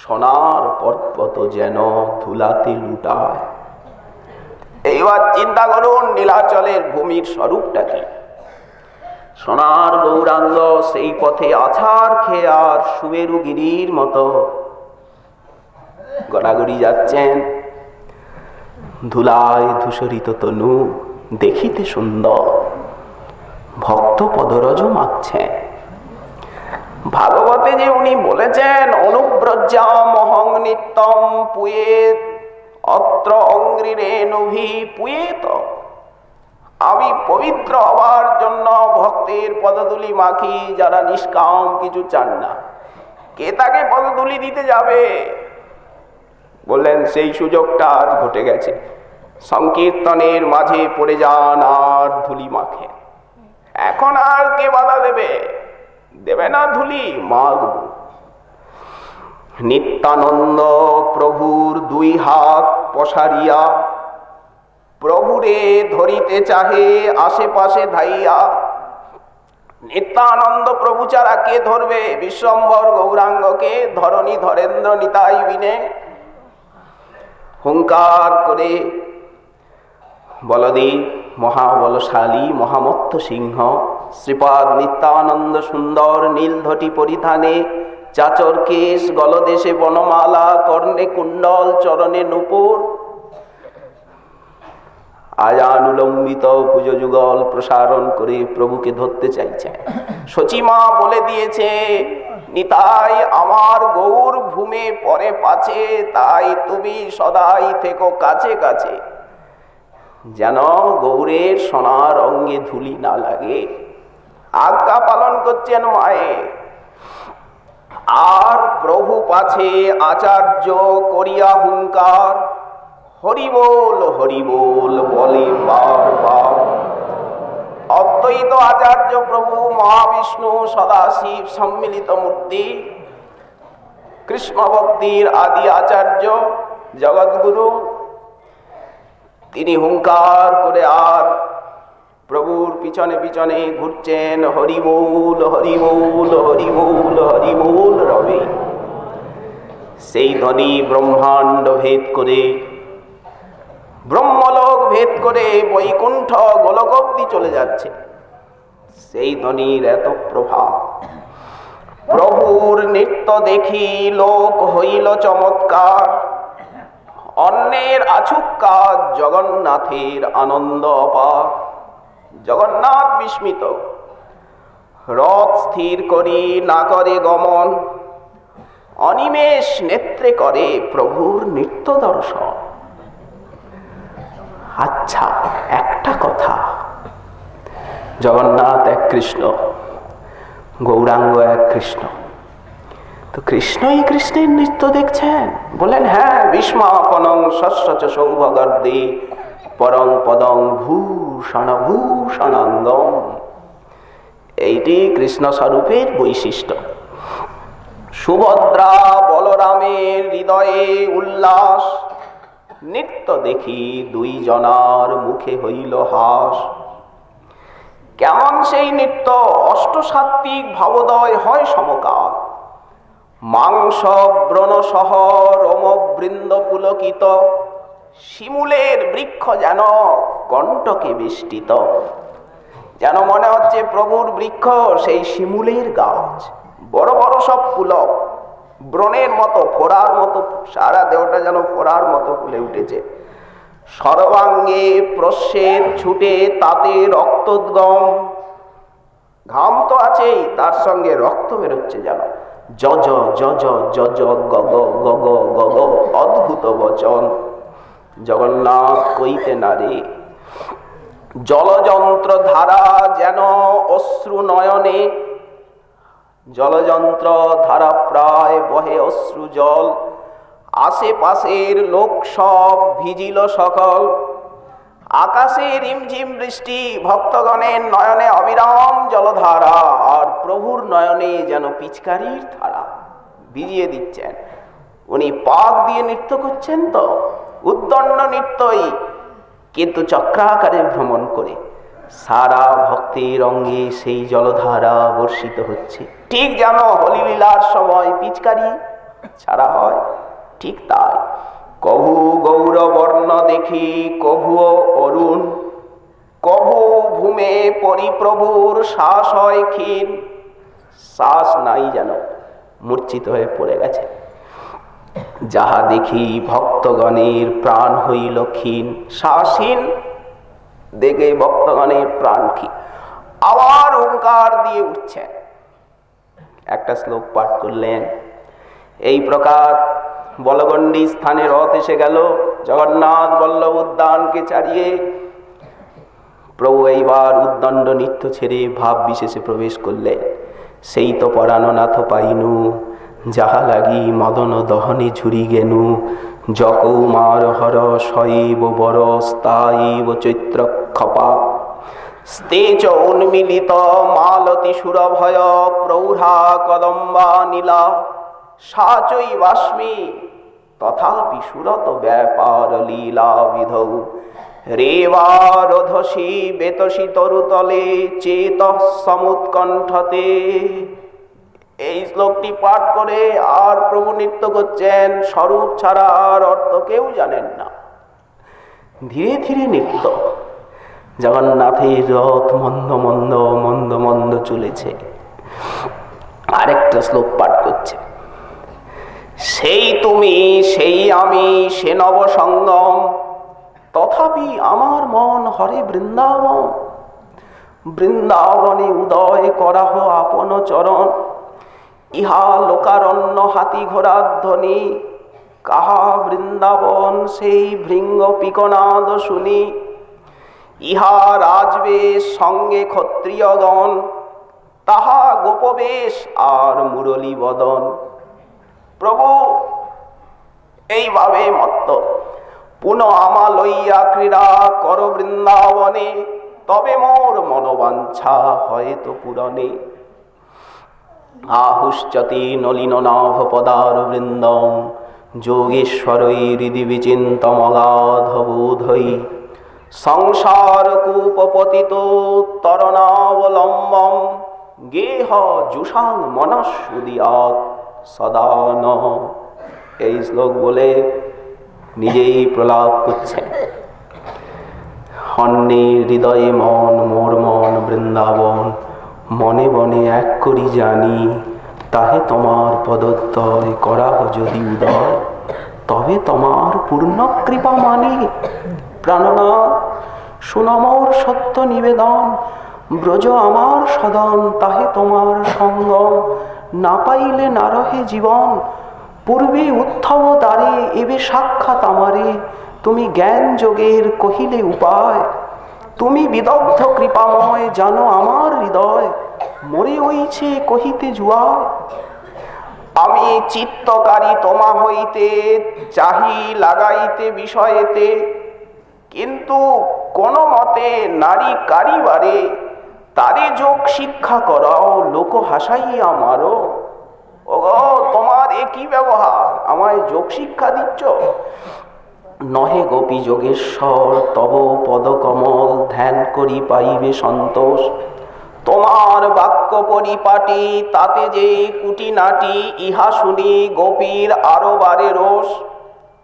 সোনার পর্বত যেন ধুলাতে লুটায়। এইবার চিন্তা করুন নীলাচলের ভূমির স্বরূপটা কি। সোনার গৌরাঙ্গ সেই পথে আছাড় খেয়ে আর সুমেরুগিরির মতো গড়াগড়ি যাচ্ছেন। ধুলায় ধূসরিত তনু দেখিতে সুন্দর, ভক্ত পদরজ মাখছেন। ভাগবত ভাগবতে যে উনি বলেছেন অনুব্রজ্যা মহং নিত্যম পুয়েত অত্র অঙ্গ্রিরেণুভি পুয়েত, আমি পবিত্র হওয়ার জন্য ভক্তের পদধূলি মাখি যারা নিষ্কাম কিছু চান না। কে তাকে পদধূলি দিতে যাবে? বললেন সেই সুযোগটা আজ ঘটে গেছে। সংকীর্তনের মাঝে পড়ে যান আর ধুলি মাখে। এখন আর কে বাধা দেবে? দেবে না ধুলি, মাখব। নিত্যানন্দ প্রভুর দুই হাত পসারিয়া, প্রভুরে ধরিতে চাহে আশেপাশে ধাইয়া। নিত্যানন্দ প্রভু ছাড়া কে ধরবে বিশ্বম্বর গৌরাঙ্গকে? ধরণী ধরেন্দ্র নিতাই বিনে। হুঙ্কার করে বলদেব মহাবলশালী মহামত্ত সিংহ শ্রীপাদ নিত্যানন্দ সুন্দর নীলধটি পরিধানে, চাচর কেশ, গলদেশে বনমালা, কর্ণে কুণ্ডল, চরণে নূপুর, আয়ানুলম্বিত ভুজযুগল প্রসারণ করে প্রভুকে ধরতে চাইছে। সচিমা বলে দিয়েছে, নিতাই আমার গৌর ভূমে পরে পাছে, তাই তুমি সদাই থেকো কাছে কাছে, যেন গৌরের সোনার অঙ্গে ধুলি না লাগে। আজ্ঞা পালন করছেন মায়ের। আর প্রভু পাছে আচার্য করিয়া হুঙ্কার, হরিবোল বলে বারবার। অদ্বৈত আচার্য প্রভু মহাবিষ্ণু সদাশিব সম্মিলিত মূর্তি, কৃষ্ণ ভক্তির আদি আচার্য জগৎগুরু, তিনি হুঙ্কার করে আর প্রভুর পিছনে পিছনে ঘুরছেন। হরিবোল হরিবোল হরিবোল হরিবোল রবে। সেই ধ্বনি ব্রহ্মাণ্ড ভেদ করে, ব্রহ্মলোক ভেদ করে বৈকুণ্ঠ গোলক অবধি চলে যাচ্ছে। সেই ধ্বনির এত প্রভাব। প্রভুর নৃত্য দেখি লোক হইল চমৎকার, অন্যের আছুক কাজ জগন্নাথের আনন্দ অপার। জগন্নাথ বিস্মিত, রথ স্থির করি না করে গমন, অনিমেষ নেত্রে করে প্রভুর নৃত্য দর্শন। আচ্ছা, একটা কথা, জগন্নাথ এক কৃষ্ণ, গৌরাঙ্গ এক কৃষ্ণ, তো কৃষ্ণই কৃষ্ণের নৃত্য দেখছেন? বলেন হ্যাঁ। বিস্মাপনং শস্য সৌভগর্দে পরং পদং ভূষণ ভূষণাঙ্গম। এইটি কৃষ্ণ স্বরূপের বৈশিষ্ট্য। সুভদ্রা বলরামের হৃদয়ে উল্লাস, নৃত্য দেখি দুই জনার মুখে হইল হাস। কেমন সেই নৃত্য? অষ্টসাত্ত্বিক ভাবোদয় হয় সমকাল। মাংস ব্রণ সহ রোমবৃন্দ পুলকিত, শিমুলের বৃক্ষ যেন কণ্টকে বেষ্টিত। যেন মনে হচ্ছে প্রভুর বৃক্ষ সেই শিমুলের গাছ, বড় বড় সব পুলক, ব্রণের মতো, ফোড়ার মতো, সারা দেহটা যেন ফোড়ার মতো ফুলে উঠেছে। সর্বাঙ্গে প্রস্বেদ ছুটে তাতে রক্তোদ্গম, ঘাম তো আছেই, তার সঙ্গে রক্ত বেরোচ্ছে যেন। যজ যজ যজ গগ গগ গগ, অদ্ভুত বচন। জগন্নাথ কইতে নারে, জলযন্ত্র ধারা যেন অশ্রু নয়নে, জলযন্ত্র ধারা প্রায় বহে অশ্রু জল। আশেপাশের লোক সব ভিজিল সকল, আকাশে রিমঝিম বৃষ্টি, ভক্তগণের নয়নে অবিরাম জলধারা, আর প্রভুর নয়নে যেন পিচকারির ধারা ভিজিয়ে দিচ্ছেন। উনি পাক দিয়ে নৃত্য করছেন তো, উদ্দণ্ড নৃত্যই, কিন্তু চক্রাকারে ভ্রমণ করে সারা ভক্তের অঙ্গে সেই জলধারা বর্ষিত হচ্ছে। ঠিক যেন হলিলীলার সময় পিচকারি ছাড়া হয়, ঠিক তাই। কভু গৌরবর্ণ দেখি কভু অরুণ, কভু ভূমে পরিপ্রভুর শ্বাস হয় ক্ষীণ। শ্বাস নাই, যেন মূর্ছিত হয়ে পড়ে গেছে। যাহা দেখি ভক্তগণের প্রাণ হইল ক্ষীণ, শ্বাসহীন দেখে ভক্তগণের প্রাণ ক্ষীণ। আবার হুঙ্কার দিয়ে উঠছেন, একটা শ্লোক পাঠ করলেন। এই প্রকার বলগণ্ডী স্থানে রথ এসে গেল। জগন্নাথ বল্লভ উদ্যানকে ছাড়িয়ে প্রভু এইবার উদ্দণ্ড নৃত্য ছেড়ে ভাব বিশেষে প্রবেশ করলেন। সেই তো পরাণ নাথ পাইনু, যাহা লাগি মদন দহনে ঝুরি গেনু। যকৌমার হর শৈব বরস্তাইব চৈত্র ক্ষপা, স্তেজ উন্মিলিত মালতি সুরভয় প্রৌঢ়া কদম্বা নীলা। সাচৈ বাস্মি তথাপি সুরত ব্যাপার লীলা বিধৌ। রেবারোধসি বেতসি তরুতলে চেত সমুৎকণ্ঠতে। এই শ্লোকটি পাঠ করে আর প্রভু নৃত্য করছেন, স্বরূপ ছাড়া আর অর্থ কেউ জানেন না। ধীরে ধীরে নৃত্য। জগন্নাথের রথ মন্দ মন্দ মন্দ মন্দ চলেছে। আরেকটা শ্লোক পাঠ করছে, সেই তুমি সেই আমি সে নব সঙ্গম, তথাপি আমার মন হরে বৃন্দাবন। বৃন্দাবনে উদয় করাহ আপন চরণ, ইহা লোকারণ্য হাতি ঘোড়ার ধ্বনি। কাহা বৃন্দাবন সেই ভৃঙ্গ পিকনাদ শুনি, ইহা রাজবেশ সঙ্গে ক্ষত্রিয়গণ, তাহা গোপবেশ আর মুরলী বদন। প্রভু এইভাবে মত্ত, পুনঃ আমা লইয়া ক্রীড়া কর বৃন্দাবনে, তবে মোর মনোবাঞ্ছা হয়তো পূরণে। আহুশ্চতি নলিন নাভ পদার বৃন্দম, যোগেশ্বরৈ হৃদি বিচিন্তমগাধ বোধৈ। সংসার কূপপতিত তরণাবলম্বম, গেহ জুষাং মনস্যুদিয়াৎ সদা ন। এই শ্লোক বলে নিজেই প্রলাপ করছেন। অন্যের হৃদয়ে মন মোর মন বৃন্দাবন, মনে বনে এক করি জানি। তাহে তোমার পদোদ্বয় করাহ যদি উদয়, তবে তোমার পূর্ণ কৃপা মানে। প্রাণনাথ সুনমর সত্য নিবেদন, ব্রজ আমার সদন তাহে তোমার সঙ্গম। না পাইলে না রহে জীবন, পূর্বে উত্থব দ্বারে এবে সাক্ষাৎ আমারে। তুমি জ্ঞান যোগের কহিলে উপায়, তুমি বিদগ্ধ কৃপাময় জানো আমার হৃদয়। মরে হইছে কহিতে জুয়ায়, আমি চিত্তকারী তোমা হইতে চাহি লাগাইতে বিষয়েতে। কিন্তু কোন মতে নারী কারিবারে, তারে যোগ শিক্ষা করাও লোক হাসাই আমারও। ওগো তোমার একই ব্যবহার, আমায় যোগ শিক্ষা দিচ্ছ। নহে গোপী যোগেশ্বর তব পদকমল, ধ্যান করি পাইবে সন্তোষ। তোমার বাক্য পরিপাটি তাতে যে কুটি নাটি, ইহা শুনি গোপীর আরো বারে রোষ।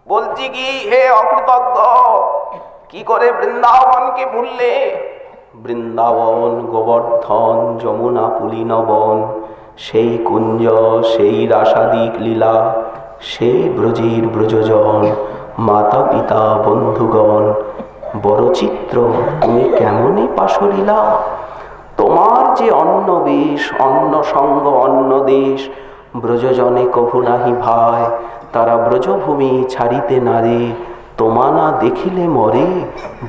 বলছি কি হে অকৃতজ্ঞ, কি করে বৃন্দাবনকে ভুললে? বৃন্দাবন গোবর্ধন যমুনা পুলিনবন, সেই কুঞ্জ সেই রাসাদিক লীলা। সেই ব্রজের ব্রজজন মাতা পিতা বন্ধুগণ, বড় চিত্র তুমি কেমনই পাশলীলা। তোমার যে অন্য বেশ অন্য সঙ্গ অন্য দেশ, ব্রজজনে কভু নাহি ভাই, তারা ব্রজভূমি ছাড়িতে নারে। তোমা না দেখিলে মরে,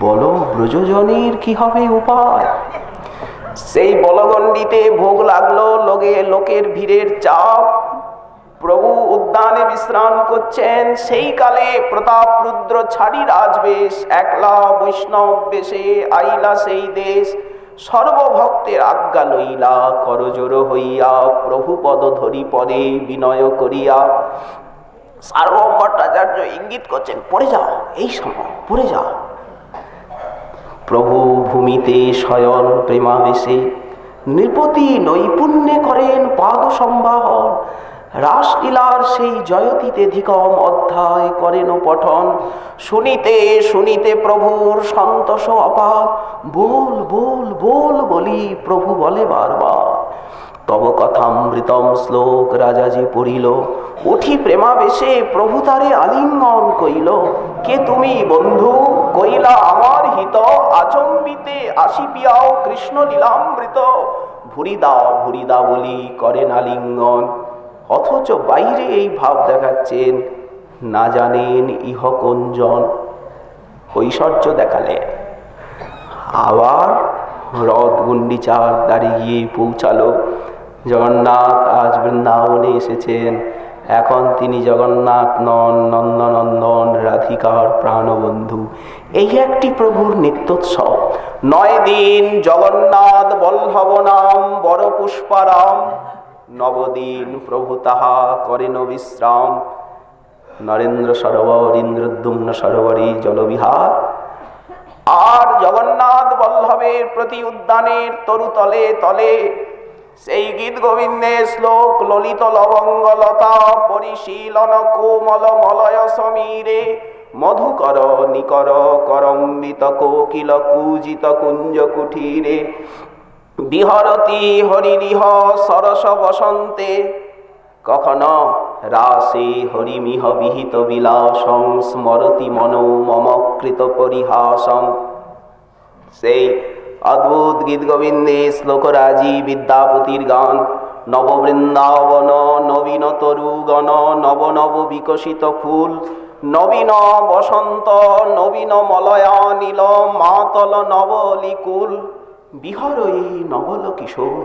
বলো ব্রজজনের কি হবে উপায়। সেই বলগণ্ডিতে ভোগ লাগলো, লোকের ভিড়ের চাপ। প্রভু উদ্যানে বিশ্রাম করছেন। সেই কালে প্রতাপ রুদ্র ছাড়ি রাজবেশ, একলা বৈষ্ণব বেশে আইলা সেই দেশ। সর্বভক্তের আজ্ঞা লইলা করজোর হইয়া, প্রভু পদ ধরি পরে বিনয় করিয়া। সার্বভৌম ভট্টাচার্য ইঙ্গিত করছেন, পড়ে যাও, এই সময় পড়ে যাও। প্রভু ভূমিতে শয়ন প্রেমাবেশে, নৃপতি নৈপুণ্যে করেন পাদ সম্বাহন। রাসলীলার সেই জয়তীতেধিকম অধ্যায় করেন পঠন। শুনিতে শুনিতে প্রভুর সন্তোষ অপার, বল বল বল বলি প্রভু বলে বারবার। তব কথামৃতম শ্লোক রাজাজি পড়িল, উঠি প্রেমাবেশে প্রভু তারে আলিঙ্গন কইল। কে তুমি বন্ধু, কইলা আমার হিত, আচম্বিতে আসি পিয়াও কৃষ্ণ লীলামৃত। ভুরিদা বলি করেন আলিঙ্গন, অথচ বাইরে এই ভাব দেখাচ্ছেন না জানেন ইহ কোনজন। ঐশ্বর্য দেখালেন। আবার রথ গুন্ডিচার দ্বারে গিয়ে পৌঁছালো। জগন্নাথ আজ বৃন্দাবনে এসেছেন, এখন তিনি জগন্নাথ নন, নন্দনন্দন রাধিকার প্রাণবন্ধু। এই একটি প্রভুর নিত্যোৎসব। 9 দিন জগন্নাথ বল্লভ নাম বড় পুষ্পারাম, 9 দিন প্রভু তাহা করেন বিশ্রাম। নরেন্দ্র সরোবর ইন্দ্রদ্যুম্ন সরোবরে জলবিহার, আর জগন্নাথ বল্লভের প্রতি উদ্যানের তরুতলে তলে সেই গীত গোবিন্দের শ্লোক ললিত লবঙ্গলতা পরিশীলন কোমল মলয় সমীরে মধুকর নিকর করম্বিত কোকিল কুজিত কুঞ্জ কুঠিরে বিহরতি হরিরিহ সরস বসন্তে কখনো রাসে হরিমিহ বিহিত বিলাসং স্মরতি মনো মম কৃত পরিহাসং। সেই অদ্ভুত গীত গোবিন্দে শ্লোকরাজি বিদ্যাপতির গান। নববৃন্দাবন নবীন তরুগণ, নব নব বিকশিত ফুল, নবীন বসন্ত নবীন মলয়া নীল মাতল নবলিকুল। বিহর এই নবল কিশোর